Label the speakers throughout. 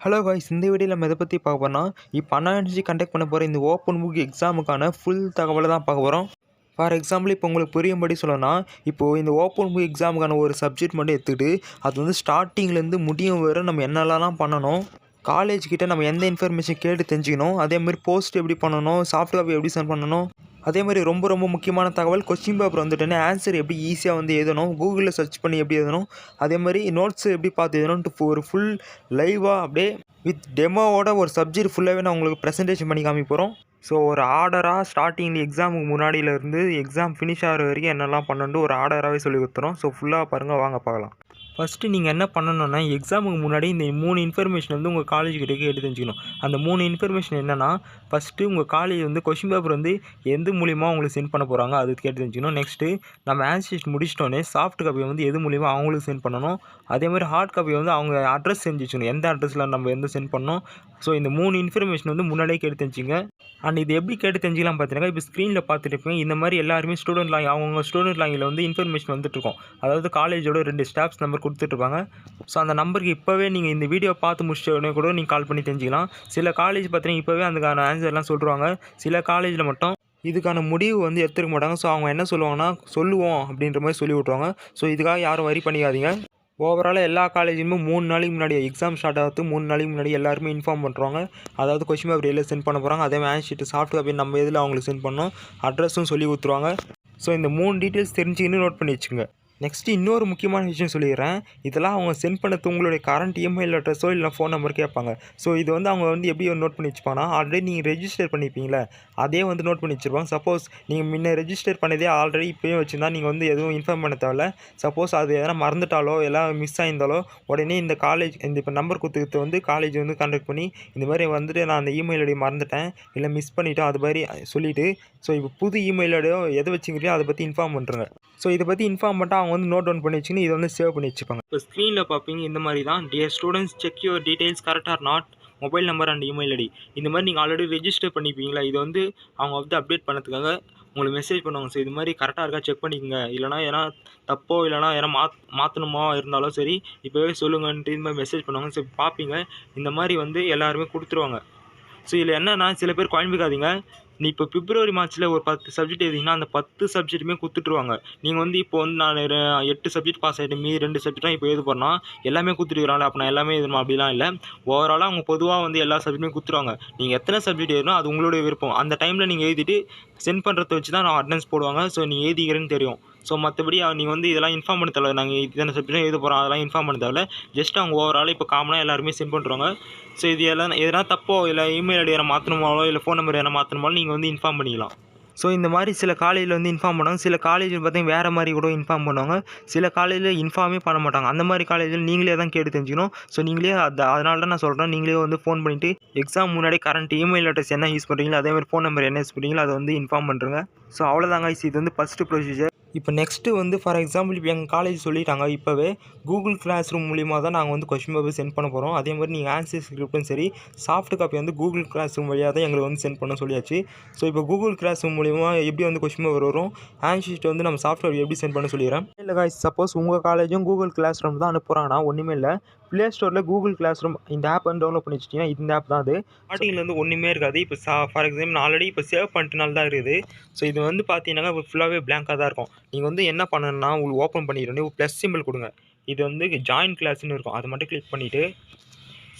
Speaker 1: Hello guys, இந்த வீடியோவில் நம்ம எதை பற்றி பார்க்க போகிறோம்னா, இப்போ அண்ணா யூனிவர்சிட்டி கண்டக்ட் பண்ண போகிற இந்த ஓப்பன் புக் எக்ஸாமுக்கான ஃபுல் தகவலை தான் பார்க்க போகிறோம். ஃபார் எக்ஸாம்பிள், இப்போ உங்களுக்கு புரியும்படி சொல்லணும்னா, இப்போது இந்த ஓப்பன் புக் எக்ஸாமுக்கான ஒரு சப்ஜெக்ட் மட்டும் எடுத்துக்கிட்டு அது வந்து ஸ்டார்டிங்லேருந்து முடியும் வரை நம்ம என்னெல்லாம் பண்ணணும், காலேஜ் கிட்ட நம்ம எந்த இன்ஃபர்மேஷன் கேட்டு தெரிஞ்சுக்கணும், அதேமாதிரி போஸ்ட் எப்படி பண்ணணும், சாஃப்ட் காப்பி எப்படி சென்ட் பண்ணணும், அதே மாதிரி ரொம்ப ரொம்ப முக்கியமான தகவல் கொஸ்டின் பேப்பர் வந்துட்டோன்னே ஆன்சர் எப்படி ஈஸியாக வந்து எழுதணும், கூகுளில் சர்ச் பண்ணி எப்படி எழுதணும், அதே மாதிரி நோட்ஸ் எப்படி பார்த்து எழுதணும்ட்டு ஒரு ஃபுல் லைவாக அப்படியே வித் டெமோவோட ஒரு சப்ஜெக்ட் ஃபுல்லாகவே நான் உங்களுக்கு ப்ரெசன்டேஷன் பண்ணி காமிக்க போகிறோம். ஸோ ஒரு ஆர்டராக ஸ்டார்டிங் எக்ஸாமுக்கு முன்னாடியிலேருந்து எக்ஸாம் ஃபினிஷ் ஆகிற வரைக்கும் என்னெல்லாம் பண்ணணுன்ட்டு ஒரு ஆர்டராகவே சொல்லி கொடுத்துறோம். ஸோ ஃபுல்லாக பாருங்கள், வாங்க பார்க்கலாம். ஃபஸ்ட்டு நீங்கள் என்ன பண்ணணுன்னா, எக்ஸாமுக்கு முன்னாடி இந்த 3 இன்ஃபர்மேஷன் வந்து உங்கள் காலேஜ் கிட்டே கேட்டு தெரிஞ்சுக்கணும். அந்த 3 இன்ஃபர்மேஷன் என்னென்னா, ஃபஸ்ட்டு உங்கள் காலேஜ் வந்து கொஷின் பேப்பர் வந்து எது மூலிமா உங்களுக்கு சென்ட் பண்ண போகிறாங்க அது கேட்டு தெரிஞ்சுக்கணும். நெக்ஸ்ட்டு நம்ம ஆன்சர் முடிச்சிட்டோன்னே சாஃப்ட் காப்பி வந்து எது மூலிமா அவங்களுக்கு சென்ட் பண்ணணும். அதேமாதிரி ஹார்ட் காப்பி வந்து அவங்க அட்ரஸ் செஞ்சு வச்சுக்கணும், எந்த அட்ரஸில் நம்ம எந்த சென்ட் பண்ணணும். ஸோ இந்த 3 இன்ஃபர்மேஷன் வந்து முன்னாடியே கேட்டு தெரிஞ்சுங்க. அண்ட் இது எப்படி கேட்டு தெரிஞ்சிக்கலாம் பார்த்தீங்கன்னா, இப்போ ஸ்க்ரீனில் பார்த்துட்டு இருப்பீங்க, இந்த மாதிரி எல்லாருமே ஸ்டூடெண்ட் லாங் அவங்க ஸ்டூடெண்ட் லாங்கில் வந்து இன்ஃபர்மேஷன் வந்துட்டுருக்கோம். அதாவது காலேஜோட 2 ஸ்டாஃப்ஸ் நம்பர் கொடுத்துட்ருப்பாங்க. ஸோ அந்த நம்பருக்கு இப்போவே நீங்கள் இந்த வீடியோ பார்த்து முடிச்ச உடனே கூட நீங்கள் கால் பண்ணி தெரிஞ்சிக்கலாம். சில காலேஜ் பார்த்தீங்கன்னா இப்போவே அதுக்கான ஆன்சர்லாம் சொல்லிடுவாங்க. சில காலேஜில் மட்டும் இதுக்கான முடிவு வந்து எடுத்துக்க மாட்டாங்க. ஸோ அவங்க என்ன சொல்லுவாங்கன்னா, சொல்லுவோம் அப்படின்ற மாதிரி சொல்லி விட்ருவாங்க. ஸோ இதுக்காக யாரும் வரி பண்ணிக்காதீங்க. ஓவராலாக எல்லா காலேஜுமே 3 நாளைக்கு முன்னாடி எக்ஸாம் ஸ்டார்ட் ஆகிறது 3 நாளைக்கு முன்னாடி எல்லாருமே இன்ஃபார்ம் பண்ணுறாங்க. அதாவது கொஸ்டின் பேப்பர் எல்லாம் சென்ட் பண்ண போகிறாங்க. அதே மாதிரி ஷீட்டு சாஃப்ட் காப்பி நம்ம எதில் அவங்களுக்கு சென்ட் பண்ணோம், அட்ரஸும் சொல்லி கொடுத்துருவாங்க. ஸோ இந்த 3 டீட்டெயில்ஸ் தெரிஞ்சுக்கின்னு நோட் பண்ணி வச்சுங்க. நெக்ஸ்ட்டு இன்னொரு முக்கியமான விஷயம் சொல்லிடுறேன். இதெல்லாம் அவங்க சென்ட் பண்ணது உங்களுடைய கரண்ட் இமெயில் அட்ரஸோ இல்லை ஃபோன் நம்பர் கேட்பாங்க. ஸோ இது வந்து அவங்க வந்து எப்படி நோட் பண்ணி வச்சுப்பாங்கன்னா, ஆல்ரெடி நீங்கள் ரெஜிஸ்டர் பண்ணியிருப்பீங்களே அதே வந்து நோட் பண்ணி வச்சுருப்பாங்க. சப்போஸ் நீங்கள் முன்ன ரெஜிஸ்டர் பண்ணதே ஆல்ரெடி இப்போயும் வச்சுருந்தா நீங்கள் வந்து எதுவும் இன்ஃபார்ம் பண்ண தேவையில்ல. சப்போஸ் அது எதனா மறந்துட்டாலோ எல்லாம் மிஸ் ஆயிருந்தாலோ உடனே இந்த காலேஜ் இந்த இப்போ நம்பர் கொடுத்துக்கிட்டு வந்து காலேஜ் வந்து கான்டாக்ட் பண்ணி, இந்த மாதிரி வந்துட்டு நான் அந்த இமெயில் ஐடி மறந்துட்டேன் இல்லை மிஸ் பண்ணிவிட்டோம் அது மாதிரி சொல்லிவிட்டு, ஸோ இப்போ புது இமெயில் ஐடியோ எதை வச்சுக்கிறீங்களோ அதை பற்றி இன்ஃபார்ம் பண்ணுறேங்க. ஸோ இதை பற்றி இன்ஃபார்ம் பண்ணிட்டு அவங்க வந்து நோட் டவுன் பண்ணி வச்சுன்னு இதை வந்து சேவ் பண்ணி வச்சுப்பாங்க. இப்போ ஸ்க்ரீனில் பார்ப்பீங்க இந்த மாதிரி தான், dear students check your details correct or not, mobile number and email ID. இந்த மாதிரி நீங்கள் ஆல்ரெடி ரெஜிஸ்டர் பண்ணிப்பீங்களா, இது வந்து அவங்க வந்து அப்டேட் பண்ணதுக்காக உங்களுக்கு மெசேஜ் பண்ணுவாங்க. ஸோ இது மாதிரி கரெக்டாக இருக்கா செக் பண்ணிக்கோங்க, இல்லைனா ஏன்னா தப்போ இல்லைனா ஏன்னா மாற்றணுமா இருந்தாலும் சரி இப்போவே சொல்லுங்கன்ட்டு இந்த மாதிரி மெசேஜ் பண்ணுவாங்க. ஸோ பார்ப்பீங்க இந்த மாதிரி வந்து எல்லாருமே கொடுத்துருவாங்க. ஸோ இதில் என்னென்னா, சில பேர் குழம்பிக்காதீங்க. நீ இப்போ பிப்ரவரி மார்ச்சில் ஒரு 10 சப்ஜெக்ட் எழுதிங்கன்னா அந்த 10 சப்ஜெக்ட்டுமே கொடுத்துட்ருவாங்க. நீங்கள் வந்து இப்போ வந்து நான் 8 சப்ஜெக்ட் பாஸ் ஆகிட்டு மீதி 2 சப்ஜெக்ட் தான் இப்போ எழுத போகிறேன்னா எல்லாமே கொடுத்துருக்குறாங்களே, அப்போ நான் எல்லாமே எழுதணும் அப்படிலாம் இல்லை. ஓவராலாக அவங்க பொதுவாக வந்து எல்லா சப்ஜெக்ட்டுமே கொடுத்துருவாங்க. நீங்கள் எத்தனை சப்ஜெக்ட் எழுதணும் அது உங்களுடைய விருப்பம். அந்த டைமில் நீங்கள் எழுதிட்டு சென்ட் பண்ணுறத வச்சு தான் நான் அட்டெண்டன்ஸ் போடுவாங்க. ஸோ நீங்கள் எழுதிக்கிறேன்னு தெரியும். ஸோ மற்றபடி நீங்கள் வந்து இதெல்லாம் இன்ஃபார்ம் பண்ண தேவை, நாங்கள் இத்தனை சப்ஜெக்டும் எழுத போகிறோம் அதெல்லாம் இன்ஃபார்ம் பண்ண தேவை. ஜஸ்ட் அவங்க ஓவராலாக இப்போ காமனாக எல்லாருமே சென்ட் பண்ணுறாங்க. ஸோ இது எல்லாம் எதனா தப்போ இல்லை இமெயில் ஐடி எதனா மாற்றணுமாலோ இல்லை ஃபோன் நம்பர் எதனா மாற்றணுமாலோ நீங்கள் வந்து இன்ஃபார்ம் பண்ணிக்கலாம். ஸோ இந்த மாதிரி சில காலேஜில் வந்து இன்ஃபார்ம் பண்ணுவாங்க. சில காலேஜில் பார்த்தீங்கன்னா வேறு மாதிரி கூட இன்ஃபார்ம் பண்ணுவாங்க. சில காலேஜில் இன்ஃபார்மே பண்ண மாட்டாங்க. அந்த மாதிரி காலேஜில் நீங்களே தான் கேட்டு தெரிஞ்சுக்கணும். ஸோ நீங்களே அதனால தான் நான் சொல்கிறேன், நீங்களே வந்து ஃபோன் பண்ணிவிட்டு எக்ஸாம் முன்னாடி கரண்ட் இமெயில் அட்ரஸ் என்ன யூஸ் பண்ணுறீங்களோ அதேமாதிரி ஃபோன் நம்பர் என்ன யூஸ் பண்ணுறீங்களோ அதை வந்து இன்ஃபார்ம் பண்ணுறேங்க. ஸோ அவ்வளோதாங்க, இது வந்து ஃபஸ்ட்டு ப்ரொசீஜர். இப்போ நெக்ஸ்ட்டு வந்து ஃபார் எக்ஸாம்பிள் இப்போ எங்கள் காலேஜ் சொல்லிட்டாங்க, இப்போவே கூகுள் கிளாஸ் ரூம் மூலிமா தான் நாங்கள் வந்து கொஸ்டின் பேப்பர் சென்ட் பண்ண போகிறோம். அதே மாதிரி நீங்கள் ஆன்சர் ஸ்கிரிப்டும் சரி சாஃப்ட் காப்பி வந்து கூகுள் கிளாஸ் ரூம் வழியாக தான் எங்களுக்கு வந்து சென்ட் பண்ண சொல்லியாச்சு. ஸோ இப்போ கூகுள் கிளாஸ் ரூம் மூலிமா எப்படி வந்து கொஸ்டின் பேப்பர் வரும், ஆன்சர் ஷீட் வந்து நம்ம சாஃப்ட்வேர் எப்படி சென்ட் பண்ண சொல்லிடுறேன். இல்லை காய்ஸ், சப்போஸ் உங்கள் காலேஜும் கூகுள் கிளாஸ் ரூம் தான் அனுப்புகிறாங்கன்னா ஒன்றுமே இல்லை, ப்ளே ஸ்டோரில் கூகுள் கிளாஸ் ரூம் இந்த ஆப் வந்து டவுன்லோட் பண்ணி வச்சிட்டிங்கன்னா இந்த ஆப் தான் அது. ஸ்டார்டிங்லேருந்து ஒன்றுமே இருக்காது. இப்போ ஃபார் எக்ஸாம்பிள் ஆல்ரெடி இப்போ சேவ் பண்ணிட்டனால தான் இருக்குது. ஸோ இது வந்து பார்த்தீங்கன்னா இப்போ ஃபுல்லாகவே பிளாங்காக தான் இருக்கும். நீங்கள் வந்து என்ன பண்ணணும்னா, உங்களுக்கு ஓப்பன் பண்ணிடுறேன் ப்ளஸ் சிம்பிள் கொடுங்க. இது வந்து ஜாயின் கிளாஸ்ன்னு இருக்கும், அதை மட்டும் கிளிக் பண்ணிவிட்டு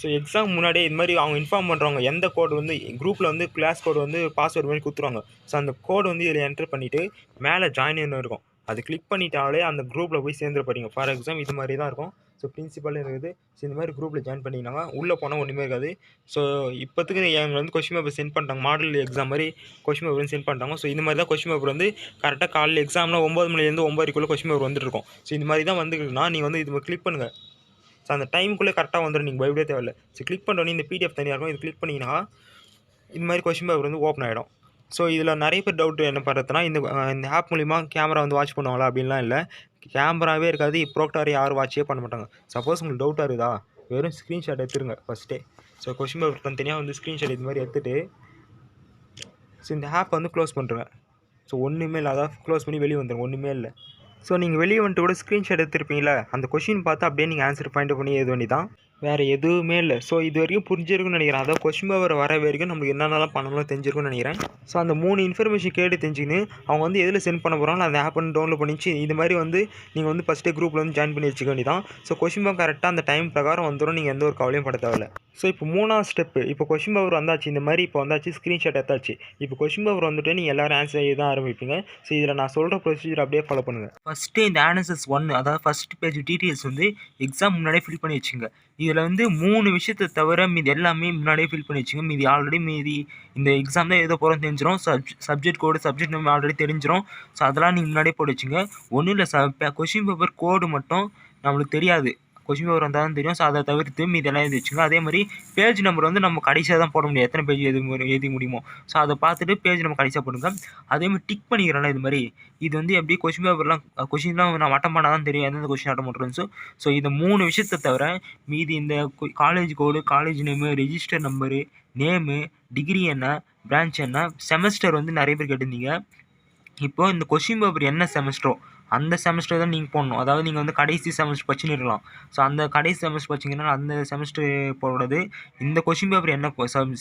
Speaker 1: ஸோ எக்ஸாம் முன்னாடியே இது மாதிரி அவங்க இன்ஃபார்ம் பண்ணுறாங்க எந்த கோடு வந்து குரூப்பில் வந்து கிளாஸ் கோடு வந்து பாஸ்வேர்டு மாதிரி கொடுத்துருவாங்க. ஸோ அந்த கோடு வந்து இதில் என்ட்ரு பண்ணிவிட்டு மேலே ஜாயின்னு இருக்கும், அது கிளிக் பண்ணிட்டாலே அந்த குரூப்பில் போய் சேர்ந்துட போகிறீங்க. ஃபார் எக்ஸாம்பிள் இது மாதிரி தான் இருக்கும். ஸோ பிரின்சிபல் இருக்குது. ஸோ இந்த மாதிரி குரூப்பில் ஜாயின் பண்ணிங்கன்னா உள்ளே போனால் ஒன்றுமே இருக்காது. ஸோ இப்போத்துக்கு எங்களுக்கு வந்து கொஸ்டின் பேப்பர் சென்ட் பண்ணிட்டாங்க, மாடல் எக்ஸாம் மாதிரி கொஸ்டின் பேப்பர் சென்ட் பண்ணிட்டாங்க. ஸோ இந்த மாதிரி தான் கொஸ்டின் பேப்பர் வந்து கரெக்டாக காலையில் எக்ஸாம்னா 9 மணிலேருந்து 9:30 கொஸ்டின் பேப்பர் வந்துட்டுருக்கும். ஸோ இந்த மாதிரி தான் வந்துருக்குன்னா நீங்கள் வந்து இது கிளிக் பண்ணுங்கள். ஸோ அந்த டைமுக்குள்ளே கரெக்டாக வந்துடும், நீங்கள் பயப்படவே தேவையில்லை. ஸோ கிளிக் பண்ணோன்னே இந்த பிடிஎஃப் தனியாக இருக்கும், இது கிளிக் பண்ணிங்கன்னா இந்த மாதிரி கொஸ்டின் பேப்பர் வந்து ஓப்பன் ஆகிடும். ஸோ இதில் நிறைய பேர் டவுட் என்ன பண்ணுறதுனா, இந்த ஆப் மூலிமா கேமரா வந்து வாட்ச் பண்ணுவாங்களா அப்படின்லாம் இல்லை, கேமராவே இருக்காது, ப்ரோக்டார் யாரும் வாட்சே பண்ண மாட்டாங்க. சப்போஸ் உங்களுக்கு டவுட்டாக இருக்குதா, வெறும் ஸ்க்ரீன்ஷாட் எடுத்துருங்க ஃபஸ்ட்டே. ஸோ கொஸ்டின் பேப்பர் தனியாக வந்து ஸ்க்ரீன்ஷாட் இது மாதிரி எடுத்துகிட்டு ஸோ இந்த ஆப் வந்து க்ளோஸ் பண்ணுறேங்க. ஸோ ஒன்றுமே இல்லை, அதான் க்ளோஸ் பண்ணி வெளியே வந்துடுங்க, ஒன்றுமே இல்லை. ஸோ நீங்கள் வெளியே வந்துட்டு கூட ஸ்க்ரீன்ஷாட் எடுத்துருப்பீங்களா, அந்த கொஷின் பார்த்து அப்படியே நீங்கள் ஆன்சர் பாயிண்ட் பண்ணி எழுத வேண்டி தான். வேறு எதுவுமே இல்லை. ஸோ இது வரைக்கும் புரிஞ்சிருக்குன்னு நினைக்கிறேன். அதாவது கொஸ்டின் பேப்பர் வர வரைக்கும் நம்மளுக்கு என்னென்னலாம் பண்ணணும்னு தெரிஞ்சிருக்குன்னு நினைக்கிறேன். ஸோ அந்த 3 இன்ஃபர்மேஷன் கேட்டு தெரிஞ்சுக்கின்னு அவங்க வந்து எதில் சென்ட் பண்ண போகிறாங்களோ அந்த ஆப் வந்து டவுன்லோட் பண்ணிச்சு இது மாதிரி வந்து நீங்கள் வந்து ஃபஸ்ட்டே குரூப்பில் வந்து ஜாயின் பண்ணி வச்சுக்க வேண்டியதான். ஸோ கொஸ்டின் பேப்பர் கரெக்டாக அந்த டைம் பிரகாரம் வந்துடும். நீங்கள் எந்த ஒரு கவலையும் பட தேவையில்ல. ஸோ இப்போ 3ஆவது ஸ்டெப்பு, இப்போ கொஸ்டின் பேப்பர் வந்தாச்சு. இந்த மாதிரி இப்போ வந்தாச்சு, ஸ்க்ரீன்ஷாட் எடுத்தாச்சு. இப்போ கொஸ்டின் பேப்பர் வந்துட்டு நீங்கள் எல்லோரும் ஆன்சர் எழுத ஆரம்பிப்பீங்க. ஸோ இதில் நான் சொல்கிற ப்ரொசீஜர் அப்படியே ஃபாலோ பண்ணுங்கள். ஃபஸ்ட்டு இந்த ஆன்சர்ஸ் 1 அதாவது ஃபஸ்ட் பேஜ் டீட்டெயில்ஸ் வந்து எக்ஸாம் முன்னாடியே ஃபில் பண்ணி வச்சுங்க. இதில் வந்து 3 விஷயத்தை தவிர மீதி எல்லாமே முன்னாடியே ஃபில் பண்ணி வச்சுங்க. மீதி இந்த எக்ஸாம் தான் எழுத போகிறோம் தெரிஞ்சிடும். சப்ஜெக்ட் கோடு சப்ஜெக்ட் நம்ம ஆல்ரெடி தெரிஞ்சிடும். ஸோ அதெல்லாம் நீங்கள் முன்னாடியே போட்டு வச்சுங்க. ஒன்றும் இல்லை, கொஸ்டின் பேப்பர் கோடு மட்டும் நம்மளுக்கு தெரியாது. கொஸ்டின் பேப்பர் வந்தால் தான் தெரியும். ஸோ அதை தவிர்த்து மீதி எல்லாம் எழுதி வச்சுங்க. அதே மாதிரி பேஜ் நம்பர் வந்து நம்ம கடைசியாக தான் போட முடியும். எத்தனை பேஜ் எழுதி முடியுமோ ஸோ அதை பார்த்துட்டு பேஜ் நம்ம கடைசியாக போடுங்க. அதே மாதிரி டிக் பண்ணிக்கிறேன்ல இது மாதிரி இது வந்து எப்படி கொஸ்டின் பேப்பர்லாம் கொஸ்டின்லாம் நான் அட்டன் பண்ணால் தான் தெரியும் எந்தெந்த கொஸ்டின் அட்டன் பண்ணுறேன்னு. ஸோ இந்த 3 விஷயத்தை தவிர மீதி இந்த காலேஜ் கோடு, college name, register number, name, degree என்ன, பிரான்ச் என்ன, செமஸ்டர் வந்து நிறைய பேர் கேட்டிருந்தீங்க. இப்போது இந்த கொஸ்டின் பேப்பர் என்ன செமஸ்டரோ அந்த செமஸ்டர் தான் நீங்கள் போடணும். அதாவது நீங்கள் வந்து கடைசி செமஸ்டர் படிச்சுன்னு இருக்கலாம். ஸோ அந்த கடைசி செமஸ்டர் படிச்சிங்கன்னா அந்த செமஸ்டர் போடுறது. இந்த கொஸ்டின் பேப்பர் என்ன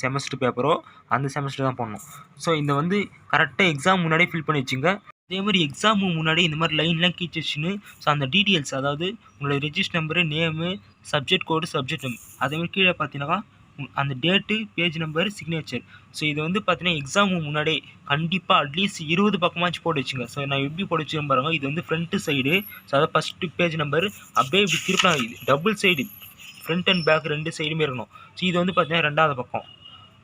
Speaker 1: செமஸ்டர் பேப்பரோ அந்த செமஸ்டர் தான் போடணும். ஸோ இந்த வந்து கரெக்டாக எக்ஸாம் முன்னாடியே ஃபில் பண்ணி வச்சுங்க. அதே மாதிரி எக்ஸாமு முன்னாடி இந்த மாதிரி லைன்லாம் கீச்சிச்சுன்னு ஸோ அந்த டீட்டெயில்ஸ் அதாவது உங்களோட ரெஜிஸ்டர் நம்பரு, நேமு, சப்ஜெக்ட் கோடு, சப்ஜெக்ட் நேம் அதேமாதிரி கீழே பார்த்தீங்கன்னா அந்த date, page number, signature. So இது வந்து பார்த்தீங்கன்னா எக்ஸாமுக்கு முன்னாடியே கண்டிப்பாக அட்லீஸ்ட் 20 பக்கமாச்சும் போட்டு வச்சுங்க. ஸோ நான் எப்படி போட்டு வச்சுக்கேன் பாருங்கள். இது வந்து ஃப்ரண்ட்டு சைடு. ஸோ அதாவது ஃபஸ்ட்டு பேஜ் நம்பர் அப்படியே இப்படி திருப்பலாம். இது double side, front and back 2 சைடுமே இருக்கணும். ஸோ இது வந்து பார்த்தீங்கன்னா 2வது பக்கம்.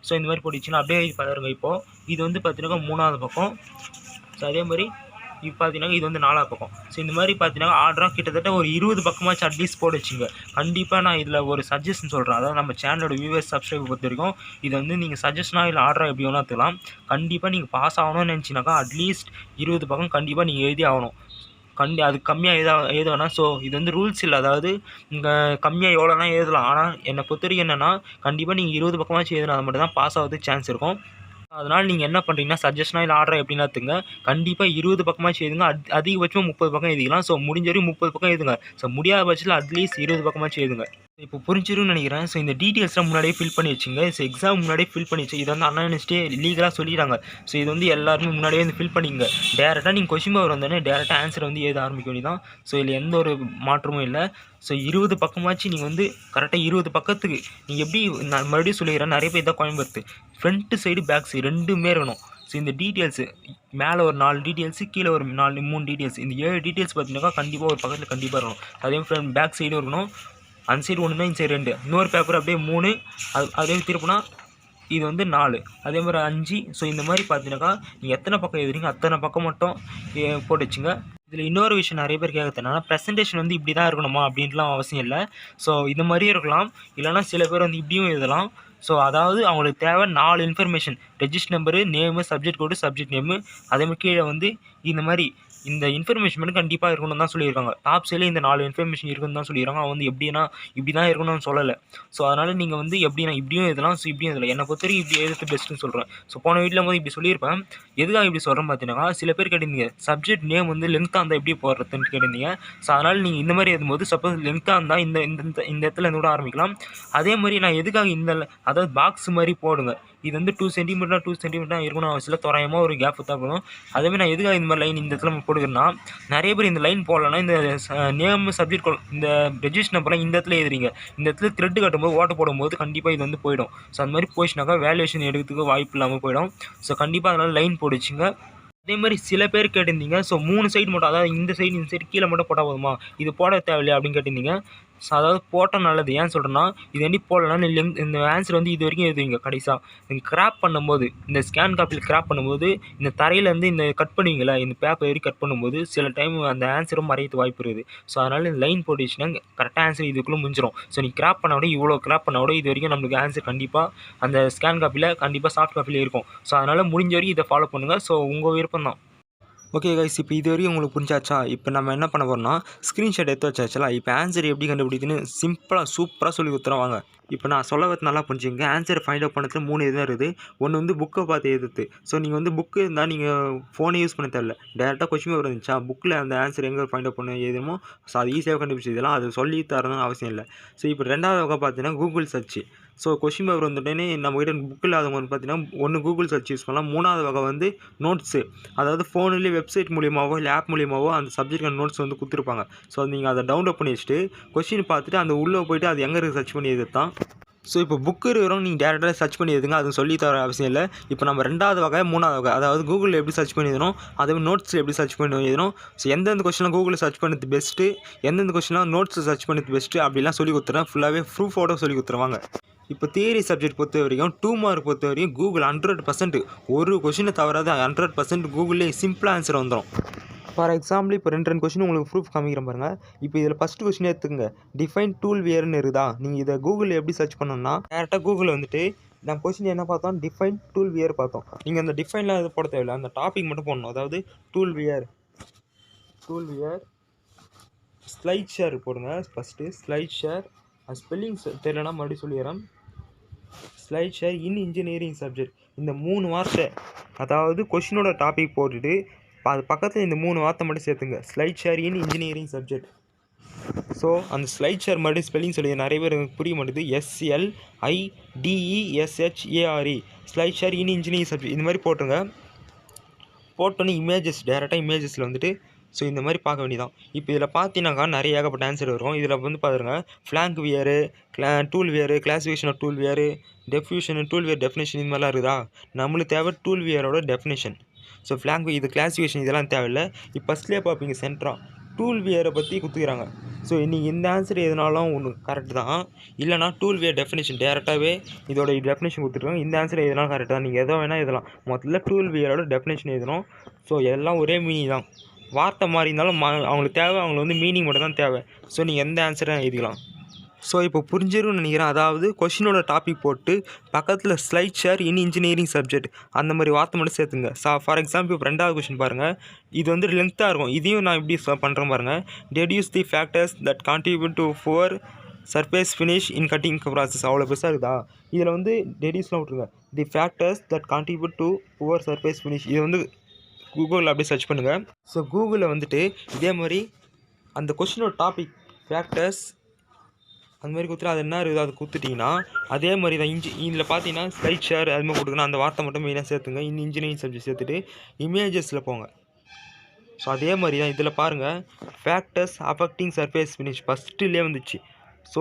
Speaker 1: ஸோ இந்த மாதிரி போட்டு வச்சுன்னா அப்படியே பாருங்க. இப்போது இது வந்து பார்த்தீங்கன்னா 3வது பக்கம். ஸோ அதே மாதிரி இப்போ பார்த்தீங்கன்னா இது வந்து 4வது பக்கம். ஸோ இந்த மாதிரி பார்த்தீங்கன்னா ஆர்டராக கிட்டத்தட்ட ஒரு 20 பக்கமாச்சும் அட்லீஸ்ட் போட்டு வச்சுங்க. கண்டிப்பாக நான் இதில் ஒரு சஜஷன் சொல்கிறேன். அதாவது நம்ம சேனலோட வியூவர்ஸ் சப்ஸ்கிரைபர் பொறுத்த வரைக்கும் இது வந்து நீங்கள் சஜஷனாக இல்லை ஆர்டராக எப்படி வேணால் எடுத்துக்கலாம். கண்டிப்பாக நீங்கள் பாஸ் ஆகணும்னு நினச்சினாக்கா அட்லீஸ்ட் 20 பக்கம் கண்டிப்பாக நீங்கள் எழுதி ஆகணும். அது கம்மியாக எழுத வேணாம். ஸோ இது வந்து ரூல்ஸ் இல்லை. அதாவது இங்கே கம்மியாக எவ்வளோனா எழுதலாம். ஆனால் என்னை பொறுத்த வரைக்கும் என்னென்னா கண்டிப்பாக நீங்கள் 20 பக்கமாச்சும் எழுதினா அது மட்டும் தான் பாஸ் ஆகிறதுக்கு சான்ஸ் இருக்கும். அதனால் நீங்கள் என்ன பண்ணுறீங்கன்னா சஜஷனாக இல்லை ஆர்டராக எப்படின்னா எடுத்துங்க. கண்டிப்பாக 20 பக்கமாச்சும் எழுதுங்க. அதிகபட்சம் 30 பக்கம் எழுதிக்கலாம். ஸோ முடிஞ்ச வரைக்கும் 30 பக்கம் எழுதுங்க. ஸோ முடியாத பட்சத்தில் அட்லீஸ்ட் 20 பக்கமாச்சும் எழுதுங்க. இப்போ புரிஞ்சிரும்னு நினைக்கிறேன். ஸோ இந்த டீட்டெயில்ஸ்லாம் முன்னாடியே ஃபில் பண்ணி வச்சுங்க. ஸோ எக்ஸாம் முன்னாடியே ஃபில் பண்ணி வச்சு இதை வந்து அண்ணா யூனிவர்சிட்டியே லீகலாக சொல்லிடுறாங்க. ஸோ இது வந்து எல்லாருமே முன்னாடியே வந்து ஃபில் பண்ணிங்க. டேரெக்டாக நீங்கள் கொஸ்டின் பேப்பர் வந்தோடனே டேரெக்டாக ஆன்சர் வந்து எழுத ஆரம்பிக்க வேண்டியதான். ஸோ இதில் எந்த ஒரு மாற்றமும் இல்லை. ஸோ 20 பக்கமாச்சு நீங்கள் வந்து கரெக்டாக 20 பக்கத்துக்கு நீங்கள் எப்படி நான் மறுபடியும் சொல்லிக்கிறேன். நிறைய பேர் தான் Coimbatore front side back side 2மே இருக்கணும். ஸோ இந்த டீட்டெயில்ஸு மேலே ஒரு 4 டீட்டெயில்ஸு கீழே ஒரு 3 டீட்டெயில்ஸ். இந்த 7 டீட்டெயில்ஸ் பார்த்தீங்கன்னா கண்டிப்பாக ஒரு பக்கத்தில் கண்டிப்பாக இருக்கணும். அதே ஃப்ரண்ட் பேக் சைடும் இருக்கணும். அந்த சைடு 1 இந்த சைடு 2. இன்னொரு பேப்பர் அப்படியே 3 அதே திருப்பினா இது வந்து 4 அதே மாதிரி 5. ஸோ இந்த மாதிரி பார்த்தீங்கன்னாக்கா நீங்கள் எத்தனை பக்கம் எழுதுறீங்க அத்தனை பக்கம் மட்டும் போட்டு வச்சுங்க. இதில் இன்னொரு விஷயம் நிறைய பேர் கேட்குறது என்னன்னா ப்ரெசன்டேஷன் வந்து இப்படி தான் இருக்கணுமா அப்படின்ட்டுலாம் அவசியம் இல்லை. ஸோ இந்த மாதிரியும் இருக்கலாம். இல்லைனா சில பேர் வந்து இப்படியும் எழுதலாம். ஸோ அதாவது அவங்களுக்கு தேவை 4 information register number, name, subject கோடு, சப்ஜெக்ட் நேமு அதேமாதிரி கீழே வந்து இந்த மாதிரி இந்த இன்ஃபர்மேஷன் மட்டும் கண்டிப்பாக இருக்கணும்னு தான் சொல்லியிருக்காங்க. டாப் சைடில் இந்த 4 இன்ஃபர்மேஷன் இருக்குன்னு தான் சொல்லியிருக்காங்க. அவன் வந்து எப்படின்னா இப்படி தான் இருக்கணும்னு சொல்லலை. ஸோ அதனால் நீங்கள் வந்து எப்படின்னா இப்படியும் எழுதலாம். ஸோ இப்படியும் எழுதலாம். என்னை பொறுத்த வரைக்கும் இப்படி எழுதுறது பெஸ்ட்டுன்னு சொல்கிறேன். ஸோ போன வீட்டில் போது இப்படி சொல்லியிருப்பேன். எதுக்காக இப்படி சொல்கிறேன் பார்த்தீங்கன்னா சில பேர் கேட்டிருந்தீங்க சப்ஜெக்ட் நேம் வந்து லென்த்தாக இருந்தால் எப்படி போடுறதுன்னு கேட்டிருந்தீங்க. ஸோ அதனால் நீங்கள் இந்த மாதிரி எழுதும்போது சப்போஸ் லென்த்தாக இருந்தால் இந்த இடத்துல இருந்து கூட ஆரம்பிக்கலாம். அதே மாதிரி நான் எதுக்காக அதாவது பாக்ஸ் மாதிரி போடுங்க. இது வந்து 2 சென்டிமீட்டர் 2 சென்டிமீட்டர் இருக்கணும் அவசியம். தோராயமாக ஒரு கேப் தான் போகணும். அதேமாதிரி நான் எதுக்காக இந்த மாதிரி லைன் இந்த இடத்துல போடுகிறேன்னா நிறைய பேர் இந்த லைன் போடலன்னா இந்த நேம் சப்ஜெக்ட் இந்த ரெஜிஸ்டர் நம்பர்லாம் இந்த இடத்துல எழுதுறீங்க. இந்த இடத்துல த்ரெட்டு கட்டும்போது ஓட்ட போடும்போது கண்டிப்பாக இது வந்து போயிடும். ஸோ அந்த மாதிரி போயிடுச்சுனாக்கா வேல்யூவேஷன் எடுக்கிறதுக்கு வாய்ப்பு இல்லாமல் போயிடும். ஸோ கண்டிப்பாக அதனால் லைன் போடுச்சுங்க. அதே மாதிரி சில பேர் கேட்டிருந்தீங்க ஸோ 3 சைடு மட்டும் அதாவது இந்த சைடு கீழே மட்டும் போட்டால் போதுமா இது போட தேவையில்லையா அப்படின்னு கேட்டிருந்தீங்க. ஸோ அதாவது போட்டால் நல்லது. ஏன் சொல்கிறேன்னா இது எப்படி போடலன்னா இந்த ஆன்சர் வந்து இது வரைக்கும் எழுதுவீங்க. கடைசியாக நீங்கள் கிராப் பண்ணும்போது இந்த ஸ்கேன் காப்பியில் கிராப் பண்ணும்போது இந்த தரையிலேருந்து இந்த கட் பண்ணுவீங்களா இந்த பேப்பர் வரைக்கும் கட் பண்ணும்போது சில டைம் அந்த ஆன்சரும் மறையது வாய்ப்பு இருக்குது. ஸோ அதனால் இந்த லைன் போட்டுச்சுன்னா கரெக்டாக ஆன்சர் இதுக்குள்ளே முடிஞ்சிடும். ஸோ நீ கிராப் பண்ண விட இவ்வளோ கிராப் பண்ண விட இது வரைக்கும் நம்மளுக்கு ஆன்சர் கண்டிப்பாக அந்த ஸ்கேன் காப்பியில் கண்டிப்பாக சாஃப்ட் காப்பியில் இருக்கும். ஸோ அதனால் முடிஞ்ச வரைக்கும் இதை ஃபாலோ பண்ணுங்கள். ஸோ உங்கள் விருப்பம் தான். ஓகே கைஸ், இப்போ இது வரைக்கும் உங்களுக்கு புரிஞ்சாச்சா? இப்போ நம்ம என்ன பண்ண போகிறோம்னா ஸ்க்ரீன்ஷாட் எடுத்து வச்சாச்சா? இப்போ ஆன்சர் எப்படி கண்டுபிடிக்குன்னு சிம்பிளாக சூப்பராக சொல்லி கொடுத்துறோம் வாங்க. இப்போ நான் சொல்ல வரது நல்லா புரிஞ்சுங்க. ஆன்சரை ஃபைண்ட் அவுட் பண்ணுறதுல 3 இதுதான் இருக்குது. ஒன்று வந்து புக்கை பார்த்து எழுதுறது. ஸோ நீங்கள் வந்து புக்கு இருந்தால் நீங்கள் ஃபோனே யூஸ் பண்ண தேவையில்ல. டேரெக்டாக கொஸ்டின் பேப்பர் இருந்துச்சா, புக்கில் அந்த ஆன்சர் எங்கே ஃபைண்ட் அவுட் பண்ண எழுதணுமோ ஸோ அது ஈஸியாக கண்டுபிடிச்சி இதெல்லாம் அது சொல்லி தரணும்னு அவசியம் இல்லை. ஸோ இப்போ ரெண்டாவது வகை பார்த்தீங்கன்னா Google search. So question paper வந்துட்டேனே நம்மகிட்ட புக் இல்லாதவங்க வந்து பார்த்தீங்கன்னா ஒன்று கூகுள் சர்ச் யூஸ் பண்ணலாம். மூணாவது வகை வந்து நோட்ஸு, அதாவது ஃபோன்லேயே வெப்சைட் மூலியமாகவோ இல்லை ஆப் மூலியமாகவோ அந்த சப்ஜெக்ட் நோட்ஸ் வந்து கொடுத்துருப்பாங்க. ஸோ நீங்கள் அதை டவுன்லோட் பண்ணி வச்சுட்டு கொஸ்டின் பார்த்துட்டு அந்த உள்ளே போய்ட்டு அது எங்கே இருக்குது சர்ச் பண்ணி எழுதுறது தான். ஸோ இப்போ புக்கு இருக்கிறவங்க நீங்கள் டேரெக்டாக சர்ச் பண்ணி எழுதுங்க, அது சொல்லி தர அவசியம் இல்லை. இப்போ நம்ம ரெண்டாவது வகை மூணாவது வகை, அதாவது கூகுளில் எப்படி சர்ச் பண்ணி எழுதணும், அதே நோட்ஸில் எப்படி சர்ச் பண்ணி எழுதணும். ஸோ எந்தெந்த கொஸ்டின்லாம் கூகுளில் சர்ச் பண்ணுறது பெஸ்ட்டு, எந்தெந்த கொஸ்டின்லாம் நோட்ஸில் சர்ச் பண்ணுறது பெஸ்ட்டு அப்படிலாம் சொல்லி கொடுத்துறேன். ஃபுல்லாகவே ப்ரூஃபோட சொல்லி கொடுத்துருவாங்க. இப்போ தியரி சப்ஜெக்ட் பொறுத்த வரைக்கும் 2 மார்க் பொறுத்த வரைக்கும் கூகுள் 100% ஒரு கொஷினை தவறாது 100% கூகுள்லேயே சிம்பிளாக ஆன்சர் வந்துடும். ஃபார் எக்ஸாம்பிள் இப்போ ரெண்டு கொஷின் உங்களுக்கு ப்ரூஃப் காமிக்கிறேன் பாருங்கள். இப்போ இதில் ஃபஸ்ட்டு கொஷின் எடுத்துக்கங்க, டிஃபைன் டூல் வியர்னு இருக்குதா. நீங்கள் இதை கூகுளில் எப்படி சர்ச் பண்ணணும்னா டேரெக்டாக கூகுளில் வந்துட்டு நம்ம கொஷின் என்ன பார்த்தோம், டிஃபைன் டூல் வியர் பார்த்தோம். நீங்கள் அந்த டிஃபைன்லாம் இது போட தேவையில்லை, அந்த டாபிக் மட்டும் போடணும். அதாவது டூல் வியர் ஸ்லைட் ஷேர் போடுங்க. ஃபஸ்ட்டு ஸ்லைட் ஷேர், ஸ்பெல்லிங் தெரியலனா மறுபடியும் சொல்லிடுறேன். Slide share in engineering subject, இந்த 3 வார்த்தை, அதாவது கொஷினோட டாபிக் போட்டுட்டு அது பக்கத்தில் இந்த 3 வார்த்தை மட்டும் சேர்த்துங்க. Slide share in engineering subject. So அந்த ஸ்லைட் ஷேர் மறுபடியும் ஸ்பெல்லிங் சொல்லி நிறைய பேர் எனக்கு புரிய மாட்டேது. SLIDESHARE slide share in engineering subject இந்த மாதிரி போட்டுருங்க. போட்டோன்னே இமேஜஸ் டேரெக்டாக இமேஜஸில் வந்துட்டு ஸோ இந்த மாதிரி பார்க்க வேண்டியதான். இப்போ இதில் பார்த்தீங்கன்னாக்கா நிறைய ஏகப்பட்ட ஆன்சர் வரும். இதில் வந்து பாருங்க, flank wear, tool wear, classification of tool wear, definition, tool wear definition, இது மாதிரிலாம் இருக்குதா. நம்மளுக்கு தேவை டூல் வியரோட டெஃபினேஷன். ஸோ ஃப்ளாங்க் இது கிளாஸிஃபிகேஷன் இதெல்லாம் தேவையில்லை. இப்போ ஃபஸ்ட்லேயே பார்ப்பீங்க சென்ட்ரா டூல் வியரை பற்றி கொடுத்துக்கிறாங்க. ஸோ நீங்கள் இந்த ஆன்சர் எதுனாலும் ஒன்று கரெக்டு தான், இல்லைனா டூல் வியர் டெஃபினேஷன் டேரெக்டாகவே இதோட டெஃபினேஷன் கொடுத்துருக்காங்க. இந்த ஆன்சர் எதுனாலும் கரெக்டு தான், நீங்கள் எதோ வேணால் இதெல்லாம் முதல்ல டூல் வியரோட டெஃபினேஷன் எழுதணும். ஸோ எல்லாம் ஒரே மீனிங் தான், வார்த்தை மாறி இருந்தாலும் அவங்களுக்கு தேவை, அவங்களுக்கு வந்து மீனிங் மட்டும் தான் தேவை. ஸோ நீங்கள் எந்த ஆன்சரை எழுதிக்கலாம். ஸோ இப்போ புரிஞ்சிரும்னு நினைக்கிறேன். அதாவது கொஷினோட டாபிக் போட்டு பக்கத்தில் slide share in engineering subject அந்த மாதிரி வார்த்தை மட்டும் சேர்த்துங்க. ஃபார் எக்ஸாம்பிள் இப்போ ரெண்டாவது கொஷின் பாருங்கள், இது வந்து லென்த்தாக இருக்கும். இதையும் நான் இப்படி பண்ணுறேன் பாருங்கள். Deduce the factors that contribute to poor surface finish in cutting process. அவ்வளோ பெருசாக இருக்குதா. இதில் வந்து டெடியூஸ்லாம் விட்ருங்க. தி factors that contribute to poor surface finish, இது வந்து கூகுளில் அப்படியே சர்ச் பண்ணுங்கள். ஸோ கூகுளில் வந்துட்டு இதே மாதிரி அந்த கொஷினோட டாபிக் ஃபேக்டர்ஸ் அந்த மாதிரி கொடுத்துட்டு அது என்ன இருக்குது அது கொடுத்துட்டிங்கன்னா அதே மாதிரி தான் இதில் பார்த்தீங்கன்னா ஸ்லைட் ஷேர் அது மாதிரி கொடுக்கணும். அந்த வார்த்தை மட்டும் மெயினாக சேர்த்துங்க. இன்ஜினியரிங் சப்ஜெக்ட் சேர்த்துட்டு இமேஜஸில் போங்க. ஸோ அதே மாதிரி தான் இதில் பாருங்கள், ஃபேக்டர்ஸ் அஃபெக்டிங் சர்ஃபேஸ் ஃபினிஷ் ஃபஸ்ட்டுலேயே வந்துச்சு. ஸோ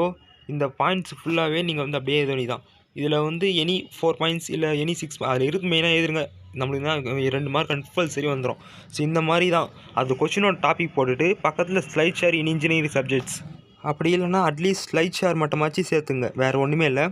Speaker 1: இந்த பாயிண்ட்ஸ் ஃபுல்லாகவே நீங்கள் வந்து அப்படியே எழுத வேண்டியதான். இதில் வந்து எனி 4 பாயிண்ட்ஸ் இல்லை எனி 6 அதில் இருக்கு மெயினாக எழுதுருங்க. நம்மளுக்கு தான் 2 மார்க் கம்பல்சரி வந்துடும். ஸோ இந்த மாதிரி தான் அது கொஷினோட டாபிக் போட்டுட்டு பக்கத்தில் slide share in engineering subjects, அப்படி இல்லைனா அட்லீஸ்ட் ஸ்லைட் ஷேர் மட்டுமாச்சு சேர்த்துங்க, வேறு ஒன்றுமே இல்லை.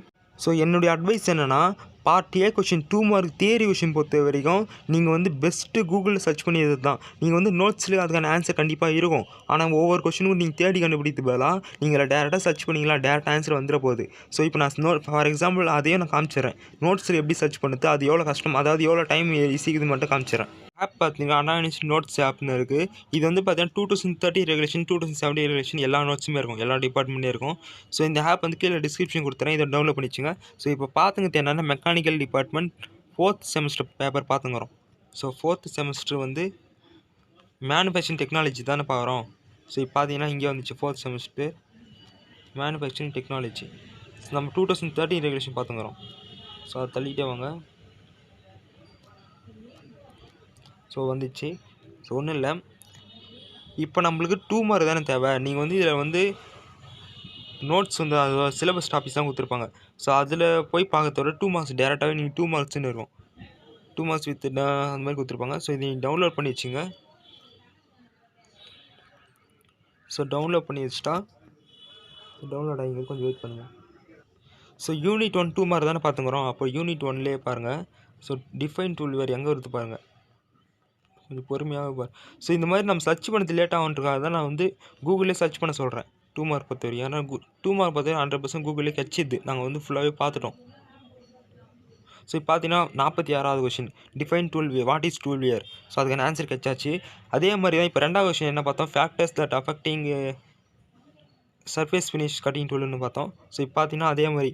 Speaker 1: ஸோ என்னுடைய அட்வைஸ் என்னென்னா, part A question 2 mark theory question பொறுத்த வரைக்கும் நீங்கள் வந்து பெஸ்ட்டு கூகுளில் சர்ச் பண்ணியது தான். நீங்கள் வந்து நோட்ஸ்லேயே அதுக்கான ஆன்சர் கண்டிப்பாக இருக்கும். ஆனால் ஒவ்வொரு கொஷினுக்கும் நீங்கள் தேடி கண்டுபிடித்து பதிலாக நீங்கள் டேரெக்டாக சர்ச் பண்ணிங்களா, டேரெக்டாக ஆன்சர் வந்துட போகுது. ஸோ இப்போ நான் ஃபார் எக்ஸாம்பிள் அதையும் நான் காமிச்சிடுறேன். நோட்ஸில் எப்படி சர்ச் பண்ணுறது, அது எவ்வளோ கஷ்டம், அதாவது எவ்வளோ டைம் ஈஸிக்குது மட்டும் காமிச்சிடுறேன். ஆப் பார்த்தீங்கன்னா அண்ணா யூனிவர்சிட்டி நோட்ஸ் ஆப்னு இருக்குது. இது வந்து பார்த்தீங்கன்னா 2030 ரெகுலேஷன் 2070 ரெகுலேஷன் எல்லா நோட்ஸுமே இருக்கும், எல்லா டிபார்ட்மெண்ட்லேயும் இருக்கும். ஸோ இந்த ஆப் வந்து கீழே டிஸ்கிரிப்ஷன் கொடுத்துறேன், இதை டவுன்லோட் பண்ணிச்சுங்க. ஸோ இப்போ பார்த்துங்க என்னென்னா mechanical department 4th semester paper பார்த்துங்கிறோம். ஸோ 4th செமஸ்டர் வந்து மேனுஃபேக்சரிங் டெக்னாலஜி தானே பார்க்குறோம். ஸோ இப்போ பார்த்தீங்கன்னா இங்கே வந்துச்சு 4th செமஸ்டர் மேனுஃபேக்சரிங் டெக்னாலஜி. நம்ம 2030 ரெகுலேஷன் பார்த்துங்கிறோம். ஸோ அதை தள்ளிட்டே வாங்க. ஸோ வந்துச்சு. ஸோ ஒன்றும் இல்லை, இப்போ நம்மளுக்கு 2 மார்க் தானே தேவை. நீங்கள் வந்து இதில் வந்து நோட்ஸ் வந்து அது சிலபஸ் டாபிக்ஸ் தான் கொடுத்துருப்பாங்க. ஸோ அதில் போய் பார்க்கறத 2 மார்க்ஸ் டேரெக்டாகவே நீங்கள் 2 மார்க்ஸ்ன்னு இருக்கும். 2 மார்க்ஸ் வித் அந்த மாதிரி கொடுத்துருப்பாங்க. ஸோ இதை நீங்கள் டவுன்லோட் பண்ணி வச்சுங்க. ஸோ டவுன்லோட் பண்ணி வச்சுட்டா டவுன்லோட் ஆகிங்க, கொஞ்சம் வெயிட் பண்ணுங்கள். ஸோ யூனிட் 1 2 மார்க் தானே பார்த்துக்கிறோம். அப்போ யூனிட் 1லேயே பாருங்கள். ஸோ டிஃபைன் டூல் வேறு எங்கே வருது பாருங்கள், கொஞ்சம் பொறுமையாக பாரு. ஸோ இந்த மாதிரி நம்ம சர்ச் பண்ணது லேட் ஆகுன்றதுக்காக தான் நான் வந்து கூகுளே சர்ச் பண்ண சொல்கிறேன் 2 மார்க் பொறுத்த வரைக்கும். ஏன்னா 2 மார்க் பொறுத்த வரைக்கும் 100% கூகுளே கிடச்சிது, நாங்கள் வந்து ஃபுல்லாகவே பார்த்துட்டோம். ஸோ இப்போ பார்த்தீங்கன்னா 46வது question define tool what is tool wear. So அதுக்கான ஆன்சர் கிடச்சாச்சு. அதே மாதிரி தான் இப்போ 2வது கொஷின் என்ன பார்த்தோம், factors that affecting surface finish cutting டூல்னு பார்த்தோம். ஸோ இப்போ பார்த்தீங்கன்னா அதே மாதிரி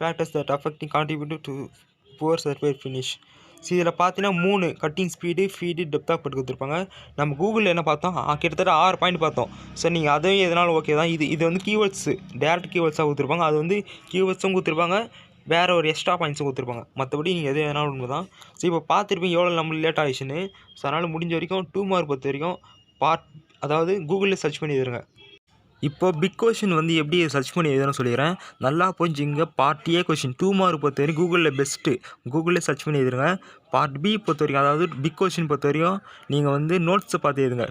Speaker 1: factors that affecting contribute to poor surface finish. So இதில் பார்த்தீங்கன்னா 3 cutting speed, feed, depth of cut கொடுத்துருப்பாங்க. நம்ம கூகுளில் என்ன பார்த்தோம், கிட்டத்தட்ட 6 பாயிண்ட் பார்த்தோம். ஸோ நீங்கள் அதே எதனாலும் ஓகே தான். இது வந்து கீவேர்ட்ஸு, டேரக்ட் கீவேர்ட்ஸாக கொடுத்துருப்பாங்க. அது வந்து கீவேர்ட்ஸும் கொடுத்துருப்பாங்க, வேறு ஒரு எக்ஸ்ட்ரா பாயிண்ட்ஸும் கொடுத்துருப்பாங்க. மற்றபடி நீங்கள் எது எதனாலும் ஒன்று தான். ஸோ இப்போ பார்த்துருப்பீங்க எவ்வளோ நம்மளுக்கு லேட் ஆகிடுச்சுன்னு. ஸோ அதனால் முடிஞ்ச வரைக்கும் 2 மார்க் பொறுத்த வரைக்கும் அதாவது கூகுளில் சர்ச் பண்ணி எழுதுங்க. இப்போ பிக் கொஷின் வந்து எப்படி சர்ச் பண்ணி எழுதணும்னு சொல்லிடுறேன், நல்லா புரிஞ்சுங்க. பார்ட் ஏ கொஷின் 2 மார்க் பொறுத்த வரைக்கும் கூகுளில் பெஸ்ட்டு, கூகுளில் சர்ச் பண்ணி எழுதுங்க. பார்ட் பி பொறுத்த வரைக்கும், அதாவது பிக் கொஷின் பொறுத்த வரைக்கும் நீங்கள் வந்து நோட்ஸை பார்த்து எழுதுங்க.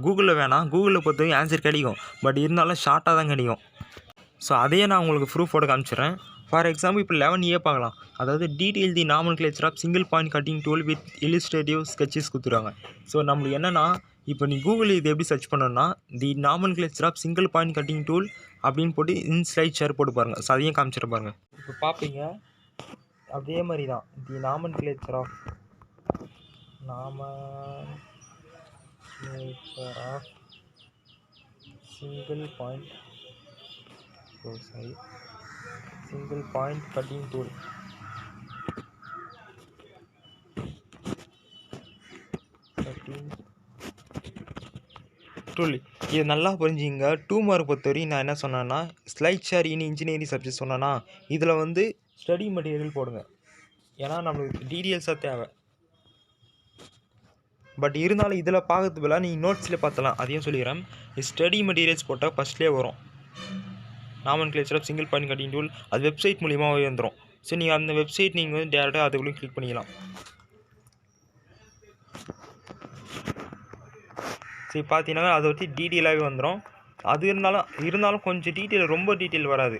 Speaker 1: கூகுளில் வேணாம், கூகுளில் பொறுத்த வரைக்கும் ஆன்சர் கிடைக்கும், பட் இருந்தாலும் ஷார்ட்டாக தான் கிடைக்கும். ஸோ அதையே நான் உங்களுக்கு ப்ரூஃபோட காமிச்சிடுறேன். ஃபார் எக்ஸாம்பிள் இப்போ 11A பார்க்கலாம். அதாவது detail the nomenclature of single point cutting tool with illustrative sketches கொடுத்துருவாங்க. ஸோ நம்மளுக்கு என்னென்னா, இப்போ நீ கூகுளில் இது எப்படி சர்ச் பண்ணணும்னா, the nomenclature of single point cutting tool அப்படின்னு போட்டு ஸ்லைட் ஷேர் போட்டு பாருங்கள். ஸோ அதையும் காமிச்சிட்டு பாருங்கள். இப்போ பார்ப்பீங்க அதே மாதிரி தான், the nomenclature of single point single point cutting tool. இது நல்லா புரிஞ்சுங்க. 2 மார்க் பொறுத்த வரைக்கும் நான் என்ன சொன்னேன்னா, slide share in engineering subject சொன்னேன்னா, இதில் வந்து ஸ்டடி மெட்டீரியல் போடுங்க. ஏன்னா நம்மளுக்கு டீட்டெயில்ஸாக தேவை. பட் இருந்தாலும் இதில் பார்க்கறது பதிலாக நீங்கள் நோட்ஸில் பார்த்தலாம். அதையும் சொல்லிடுறேன். ஸ்டடி மெட்டீரியல்ஸ் போட்டால் ஃபஸ்ட்லேயே வரும் nomenclature of single point cutting tool. அது வெப்சைட் மூலியமாக வந்துடும். ஸோ நீங்கள் அந்த வெப்சைட் நீங்கள் வந்து டேரெக்டாக அதுக்குள்ளேயும் கிளிக் பண்ணிக்கலாம். சரி பார்த்தீங்கன்னா அதை வச்சு டீட்டெயிலாகவே வந்துடும். அது இருந்தாலும் கொஞ்சம் டீட்டெயில், ரொம்ப டீட்டெயில் வராது.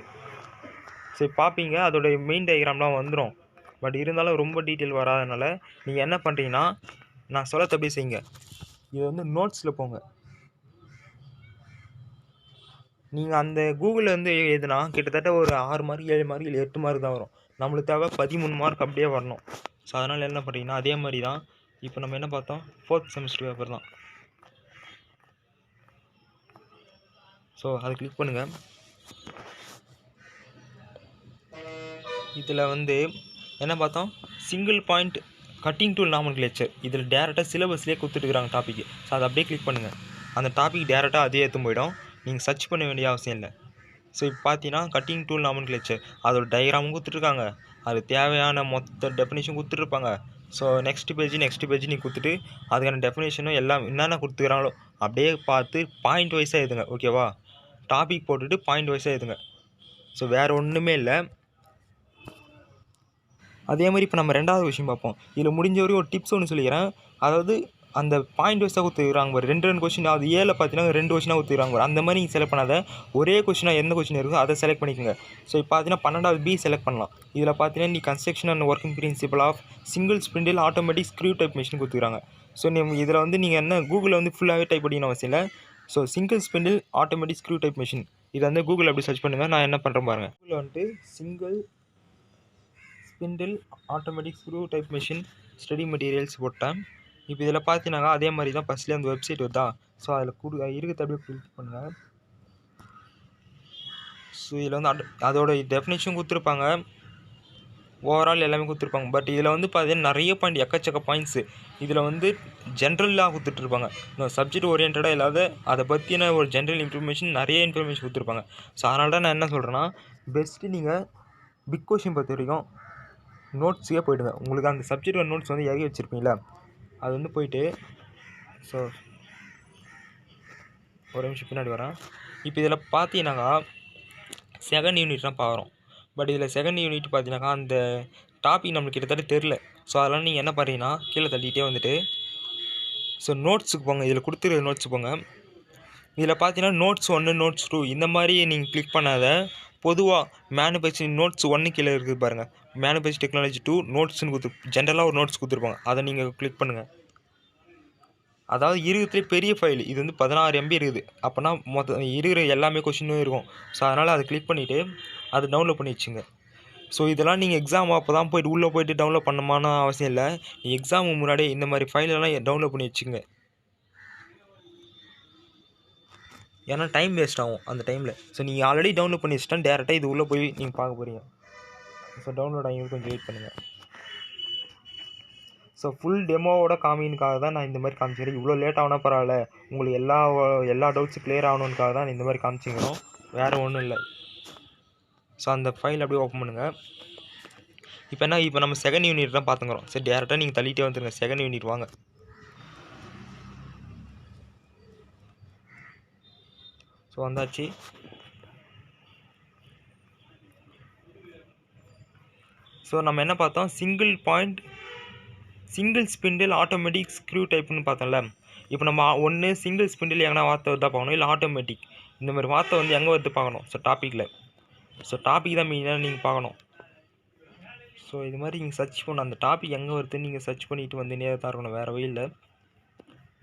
Speaker 1: சரி பார்ப்பீங்க அதோடைய மெயின் டயக்ராம்லாம் வந்துடும். பட் இருந்தாலும் ரொம்ப டீட்டெயில் வராதனால நீங்கள் என்ன பண்ணுறீங்கன்னா, நான் சொல்ல தப்பி செய்யுங்க. இது வந்து நோட்ஸில் போங்க. நீங்கள் அந்த கூகுளில் வந்து எதுனா கிட்டத்தட்ட ஒரு 6 மார்க் 7 மார்க் இல்லை 8 மார்க் தான் வரும். நம்மளுக்கு தேவை 13 மார்க் அப்படியே வரணும். ஸோ அதனால் என்ன பண்ணுறீங்கன்னா, அதே மாதிரி தான் இப்போ நம்ம என்ன பார்த்தோம், 4th செமஸ்டர் பேப்பர் தான். ஸோ அதை கிளிக் பண்ணுங்கள். இதில் வந்து என்ன பார்த்தோம், single point cutting tool nomenclature. இதில் டேரெக்டாக சிலபஸ்லேயே கொடுத்துட்டுருக்காங்க டாப்பிக்கு. ஸோ அதை அப்படியே கிளிக் பண்ணுங்கள். அந்த டாபிக் டேரெக்டாக அதே எடுத்து போயிடும். நீங்கள் சர்ச் பண்ண வேண்டிய அவசியம் இல்லை. ஸோ இப்போ பார்த்தீங்கன்னா கட்டிங் டூல் நாமன்கிளேச்சர் அதோட டயக்ராமும் கொடுத்துட்ருக்காங்க, அது தேவையான மொத்த டெஃபினேஷன் கொடுத்துட்ருப்பாங்க. ஸோ நெக்ஸ்ட் பேஜ் நீ கொடுத்துட்டு அதுக்கான டெஃபினேஷனும் எல்லாம் என்னென்ன கொடுத்துக்கிறாங்களோ அப்படியே பார்த்து பாயிண்ட் வைஸாக எழுதுங்க. ஓகேவா, டாபிக் போட்டுட்டு பாயிண்ட் வைஸாக எழுதுங்க. ஸோ வேறு ஒன்றுமே இல்லை. அதே மாதிரி இப்போ நம்ம 2வது விஷயம் பார்ப்போம். இதில் முடிஞ்ச வரையும் ஒரு டிப்ஸ் ஒன்று சொல்லிக்கிறேன். அதாவது அந்த பாயிண்ட் வைஸாக கொடுத்துருக்காங்க பாரு, 2 கொஷின், அது ஏல பார்த்தீங்கன்னா 2 கொஷினாக கொடுத்துருக்காங்க பாரு. அந்த மாதிரி நீங்கள் செலக்ட் பண்ணாத, ஒரே கொஷினாக எந்த கொஷின் இருக்கோ அதை செலக்ட் பண்ணிக்கோங்க. ஸோ இப்போ பார்த்தீங்கன்னா 12வது பி செலக்ட் பண்ணலாம். இதில் பார்த்தீங்கன்னா நீ construction and working principle of single spindle automatic screw type machine கொடுத்துருக்காங்க. ஸோ நீங்கள் இதில் வந்து நீங்கள் என்ன கூகுளில் வந்து ஃபுல்லாகவே டைப் பண்ணிக்கணும் அவசியம் இல்லை. So single spindle automatic screw type machine, இதை வந்து கூகுள் அப்படி சர்ச் பண்ணுங்கள். நான் என்ன பண்ணுறேன் பாருங்கள். கூகுளில் வந்துட்டு single spindle automatic screw type machine study materials போட்டேன். இப்போ இதில் பார்த்தீங்கன்னா அதே மாதிரி தான் ஃபஸ்ட்லேயே அந்த வெப்சைட் வருதா. ஸோ அதில் இருக்கிறத அப்படியே கிளிக் பண்ணுங்கள். ஸோ இதில் வந்து அதோட டெஃபினேஷன் கொடுத்துருப்பாங்க, ஓவரால் எல்லாமே கொடுத்துருப்பாங்க. பட் இதில் வந்து பார்த்தீங்கன்னா நிறைய பாயிண்ட், எக்கச்சக்க பாயிண்ட்ஸு. இதில் வந்து ஜென்ரலாக கொடுத்துட்ருப்பாங்க, இன்னும் சப்ஜெக்ட் ஓரியன்டாக இல்லாத அதை பற்றின ஒரு ஜென்ரல் இன்ஃபர்மேஷன், நிறைய இன்ஃபர்மேஷன் கொடுத்துருப்பாங்க. ஸோ அதனால தான் நான் என்ன சொல்கிறேன்னா, பெஸ்ட்டு நீங்கள் பிக் கொஷின் பொறுத்த வரைக்கும் நோட்ஸுக்கே போய்டுங்க. உங்களுக்கு அந்த சப்ஜெக்டோட நோட்ஸ் வந்து இறங்கி வச்சுருப்பீங்களா, அது வந்து போயிட்டு. ஸோ ஒரு நிமிஷம் பின்னாடி வரேன். இப்போ இதில் பார்த்தீங்கன்னாக்கா 2nd யூனிட் தான் பார்க்குறோம். பட் இதில் 2nd யூனிட் பார்த்தீங்கன்னாக்கா அந்த டாபிக் நம்மளுக்கு கிட்டத்தட்ட தெரில. ஸோ அதனால் நீங்கள் என்ன பண்ணுறீங்கன்னா கீழே தள்ளிகிட்டே வந்துட்டு ஸோ நோட்ஸுக்கு போங்க. இதில் கொடுத்துருக்க நோட்ஸுக்கு போங்க. இதில் பார்த்தீங்கன்னா நோட்ஸ் 1 நோட்ஸ் 2 இந்த மாதிரி நீங்கள் கிளிக் பண்ணாத, பொதுவாக மேனுஃபேக்சரிங் நோட்ஸ் 1 கீழே இருக்குது பாருங்கள், மேனுஃபேக்சரிங் டெக்னாலஜி 2 நோட்ஸ்னு ஜென்ரலாக ஒரு நோட்ஸ் கொடுத்துருப்பாங்க, அதை நீங்கள் கிளிக் பண்ணுங்கள். அதாவது இருக்கிறதுலே பெரிய ஃபைல் இது வந்து 16 MB இருக்குது. அப்போனா இருக்கிற எல்லாமே கொஷினும் இருக்கும். ஸோ அதனால் அதை கிளிக் பண்ணிவிட்டு அதை டவுன்லோட் பண்ணி வச்சுங்க. ஸோ இதெல்லாம் நீங்கள் எக்ஸாம் அப்போ தான் போய்ட்டு உள்ளே போய்ட்டு டவுன்லோட் பண்ணணுமான அவசியம் இல்லை. நீங்கள் எக்ஸாமுக்கு முன்னாடியே இந்த மாதிரி ஃபைலெல்லாம் டவுன்லோட் பண்ணி வச்சுங்க. ஏன்னா டைம் வேஸ்ட் ஆகும் அந்த டைமில். ஸோ நீங்கள் ஆல்ரெடி டவுன்லோட் பண்ணி வச்சுட்டா டேரெக்டாக இது உள்ளே போய் நீங்கள் பார்க்க போகிறீங்க. ஸோ டவுன்லோட் ஆகி கொஞ்சம் வெயிட் பண்ணுங்கள். ஸோ ஃபுல் டெமோவோட காமினுக்காக தான் நான் இந்த மாதிரி காமிச்சிக்கிறேன். இவ்வளோ லேட் ஆகுனா பரவாயில்ல, உங்களுக்கு எல்லா டவுட்ஸும் கிளியர் ஆகணுன்னுக்காக தான் இந்த மாதிரி காமிச்சிக்கிறோம், வேறு ஒன்றும் இல்லை. ஸோ அந்த ஃபைல் அப்படியே ஓப்பன் பண்ணுங்கள். இப்போ நம்ம செகண்ட் யூனிட் தான் பார்த்துக்கிறோம். சரி டேரெக்டாக நீங்கள் தள்ளிட்டே வந்துருங்க. செகண்ட் யூனிட் வாங்க. ஸோ வந்தாச்சு. ஸோ நம்ம என்ன பார்த்தோம், சிங்கிள் ஸ்பிண்டில் ஆட்டோமேட்டிக் ஸ்க்ரூ டைப்னு பார்த்தோம்ல. இப்போ நம்ம ஒன்று சிங்கிள் ஸ்பிண்டில் எங்கன்னா வார்த்தை தான் பார்க்கணும், இல்லை ஆட்டோமேட்டிக் இந்த மாதிரி வார்த்தை வந்து எங்கே வருது பார்க்கணும். ஸோ டாபிக் தான் மெயினாக நீங்கள் பார்க்கணும். ஸோ இது மாதிரி நீங்கள் சர்ச் பண்ணணும், அந்த டாபிக் எங்கே வருதுன்னு நீங்கள் சர்ச் பண்ணிவிட்டு வந்து நேராக தான் இருக்கணும், வேறு வழியில்.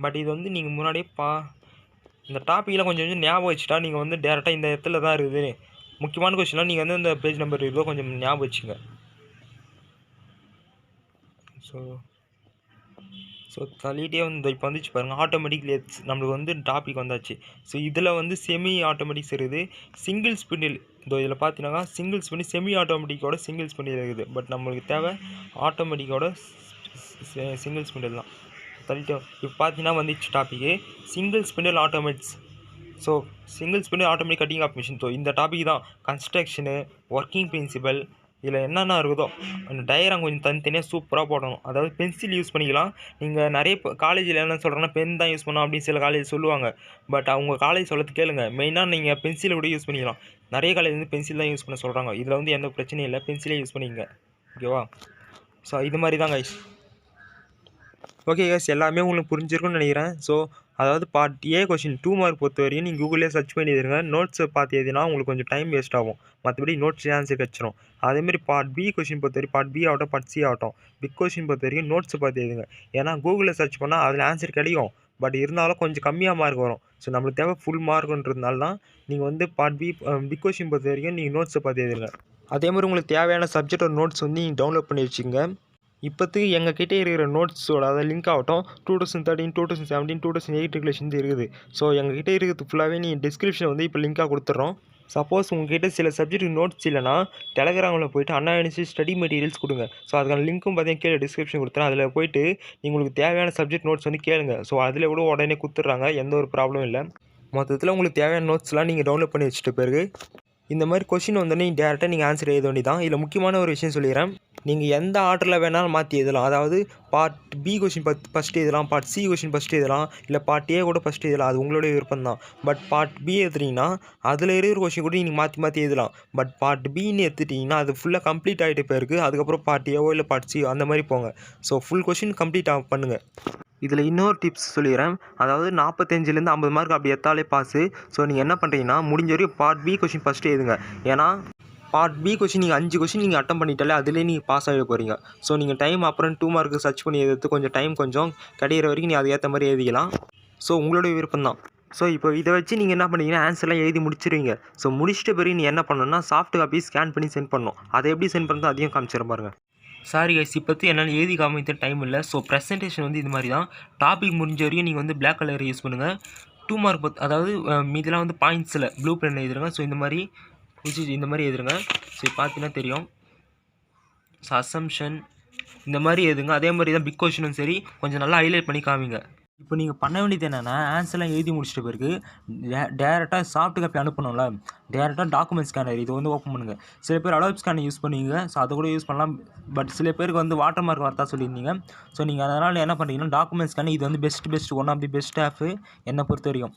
Speaker 1: பட் இது வந்து நீங்கள் முன்னாடியே இந்த டாப்பிக்கெலாம் கொஞ்சம் ஞாபகம் வச்சுட்டா நீங்கள் வந்து டேரெக்டாக இந்த இடத்துல தான் இருக்குது. முக்கியமான கொஸ்டின்லாம் நீங்கள் வந்து இந்த பேஜ் நம்பர் இருக்கோ கொஞ்சம் ஞாபகம் வச்சுங்க. ஸோ தள்ளிகிட்டே வந்து இப்போ வந்துச்சு பாருங்கள், ஆட்டோமேட்டிக் லேத்ஸ் நம்மளுக்கு வந்து டாபிக் வந்தாச்சு. ஸோ இதில் வந்து செமி ஆட்டோமேட்டிக்ஸ் இருக்குது, சிங்கிள் ஸ்பிண்டில். இதில் பார்த்தீங்கன்னா சிங்கிள் ஸ்பிண்டில் செமி ஆட்டோமேட்டிக்கோட சிங்கிள் ஸ்பிண்டில் இருக்குது. பட் நம்மளுக்கு தேவை ஆட்டோமேட்டிக்கோட சிங்கிள் ஸ்பிண்டில் தான். தள்ளிட்டு இப்போ பார்த்தீங்கன்னா வந்துச்சு topic single spindle automatics. So single spindle automatic cutting of machine. So இந்த டாபிக் தான் கன்ஸ்ட்ரக்ஷனு, ஒர்க்கிங் பிரின்சிபல், இதில் என்னென்ன இருக்குதோ அந்த டயக்ராம் கொஞ்சம் தனித்தனியாக சூப்பராக போடணும். அதாவது பென்சில் யூஸ் பண்ணிக்கலாம். நீங்கள் நிறைய காலேஜில் என்ன சொல்கிறேன்னா பென் தான் யூஸ் பண்ணணும் அப்படின்னு சில காலேஜ் சொல்லுவாங்க. பட் அவங்க காலேஜ் சொல்கிறது கேளுங்க, மெயினாக நீங்கள் பென்சிலை கூட யூஸ் பண்ணிக்கலாம். நிறைய காலேஜ் வந்து பென்சில் தான் யூஸ் பண்ண சொல்கிறாங்க. இதில் வந்து எந்த பிரச்சனையும் இல்லை, பென்சிலே யூஸ் பண்ணிங்க, ஓகேவா? ஸோ இது மாதிரி தான் கைஸ். ஓகே கைஸ், எல்லாமே உங்களுக்கு புரிஞ்சிருக்குன்னு நினைக்கிறேன். ஸோ அதாவது பார்ட் ஏ கொஷின் 2 மார்க் பொறுத்த வரையும் நீங்கள் கூகுளில் சர்ச் பண்ணி எழுதுங்க. நோட்ஸை பார்த்து எழுதினா உங்களுக்கு கொஞ்சம் டைம் வேஸ்ட் ஆகும், மற்றபடி நோட்ஸ் ஆன்சர் கிடச்சிரும். அதேமாதிரி பார்ட் பி கொஷின் பொறுத்த வரைக்கும், பார்ட் பி ஆகட்டும் பார்ட் சி ஆகட்டும், பிக் கொஷின் பொறுத்த வரைக்கும் நோட்ஸை பார்த்து எழுதுங்க. ஏன்னா கூகுளில் சர்ச் பண்ணால் அதில் ஆன்சர் கிடைக்கும், பட் இருந்தாலும் கொஞ்சம் கம்மியாக மார்க் வரும். ஸோ நம்மளுக்கு தேவை ஃபுல் மார்க்குன்றதுனால தான் நீங்கள் வந்து பார்ட் பிக் கொஷின் பொறுத்த வரைக்கும் நீங்கள் நோட்ஸை பார்த்து எழுதுங்க. அதேமாதிரி உங்களுக்கு தேவையான சப்ஜெக்டோட நோட்ஸ் வந்து நீங்கள் டவுன்லோட் பண்ணி வச்சுங்க. இப்போத்துக்கு எங்கள் கிட்டே இருக்கிற நோட்ஸோட அதாவது லிங்க் ஆகட்டும் 2013, 2017, 2008 ரெகுலேஷன் இருக்குது. ஸோ எங்கள் கிட்டே இருக்கிறது ஃபுல்லாகவே நீங்கள் டிஸ்கிரிப்ஷன் வந்து இப்போ லிங்காக கொடுத்துட்றோம். சப்போஸ் உங்கள்கிட்ட சில சப்ஜெக்ட் நோட்ஸ் இல்லைனா டெலகிராமில் போய்ட்டு அண்ணா யூனிவர்சிட்டி ஸ்டடி மெட்டீரியல்ஸ் கொடுங்க. ஸோ அதுக்கான லிங்க்கும் பார்த்தீங்கன்னா கீழே டிஸ்கிரிப்ஷன் கொடுத்துறேன். அதில் போய்ட்டு உங்களுக்கு தேவையான சப்ஜெக்ட் நோட்ஸ் வந்து கேளுங்க. ஸோ அதில் கூட உடனே கொடுத்துட்றாங்க, எந்த ஒரு ப்ராப்ளம் இல்லை. மொத்தத்தில் உங்களுக்கு தேவையான நோட்ஸ்லாம் நீங்கள் டவுன்லோட் பண்ணி வச்சுட்ட பிறகு இந்த மாதிரி கொஷின் வந்தோடனே டேரெக்டாக நீங்கள் ஆன்சர் எழுத வேண்டியதான். இதில் முக்கியமான ஒரு விஷயம் சொல்லிடுறேன், நீங்கள் எந்த ஆர்டரில் வேணாலும் மாற்றி எழுதலாம். அதாவது பார்ட் பி கொஷின் ஃபஸ்ட்டு எழுதலாம், பார்ட் சி கொஷின் ஃபஸ்ட்டு எழுதலாம், இல்லை பார்ட் ஏ கூட ஃபஸ்ட்டு எழுதலாம், அது உங்களுடைய விருப்பம் தான். பட் பார்ட் பி எடுத்துட்டிங்கன்னா அதில் இருக்கிற கொஷின் கூட நீங்கள் மாற்றி எழுதலாம். பட் பார்ட் பின்னு எடுத்துட்டிங்கன்னா அது ஃபுல்லாக கம்ப்ளீட் ஆகிட்டு போயிருக்கு. அதுக்கப்புறம் பார்ட் ஏவோ இல்லை பார்ட் சி அந்த மாதிரி போங்க. ஸோ ஃபுல் கொஷின் கம்ப்ளீட் பண்ணுங்கள். இதில் இன்னொரு டிப்ஸ் சொல்லிடுறேன், அதாவது 45லேருந்து 50 மார்க் அப்படி எடுத்தாலே பாஸு. ஸோ நீங்கள் என்ன பண்ணுறீங்கன்னா முடிஞ்ச வரைக்கும் பார்ட் பி கொஷின் ஃபஸ்ட்டு எழுதுங்க. ஏன்னா பார்ட் பி கொஷின் நீங்கள் 5 கொஷின் நீங்கள் அட்டம் பண்ணிட்டாலே அதிலே நீங்கள் பாஸ் ஆகிட போகிறீங்க. ஸோ நீங்கள் டைம் அப்புறம் 2 மார்க்கு சர்ச் பண்ணி எழுதுறது கொஞ்சம் கிடைக்கிற வரைக்கும் நீங்கள் அதுக்கேற்ற மாதிரி எழுதிக்கலாம். ஸோ உங்களுடைய விருப்பம் தான். ஸோ இப்போ இதை வச்சு நீங்கள் என்ன பண்ணுறீங்கன்னா ஆன்சர்லாம் எழுதி முடிச்சிருவீங்க. ஸோ முடிச்சிட்ட பிறகு நீ என்ன பண்ணணும்னா சாஃப்ட் காப்பி ஸ்கேன் பண்ணி சென்ட் பண்ணணும். அதை எப்படி சென்ட் பண்ணுறதோ அதையும் காமிச்சிட பாருங்கள். சாரி கைஸ், இப்போத்து என்னால் எழுதி காமிக்க டைம் இல்லை. ஸோ ப்ரெசன்டேஷன் வந்து இது மாதிரி தான். டாபிக் முடிஞ்ச வரையும் நீங்கள் வந்து பிளாக் கலர் யூஸ் பண்ணுங்கள். 2 மார்க் அதாவது மீதெல்லாம் வந்து பாயிண்ட்ஸில் ப்ளூ பென் எழுதுருங்க. ஸோ இந்த மாதிரி எழுதுருங்க. ஸோ பார்த்தீங்கன்னா தெரியும். ஸோ அசம்ஷன் இந்த மாதிரி எழுதுங்க. அதே மாதிரி தான் பிக் கொஷினும் சரி கொஞ்சம் நல்லா ஹைலைட் பண்ணி காமிங்க. இப்போ நீங்கள் பண்ண வேண்டியது என்னென்னா ஆன்சர்லாம் எழுதி முடிச்சிட்ட பிறகு டேரெக்டாக சாஃப்ட் காப்பி அனுப்பணும்ல, டேரெக்டாக டாக்குமெண்ட் ஸ்கேனர் இது வந்து ஓப்பன் பண்ணுங்கள். சில பேர் அடோப் ஸ்கேனர் யூஸ் பண்ணுவீங்க, ஸோ அதை கூட யூஸ் பண்ணலாம். பட் சில பேருக்கு வந்து வாட்டர் மார்க் வரதா சொல்லியிருந்தீங்க. ஸோ நீங்கள் அதனால் என்ன பண்ணுறீங்கன்னா டாக்குமெண்ட் ஸ்கேனர் இது வந்து best one of the best of என்னை பொறுத்த வரைக்கும்.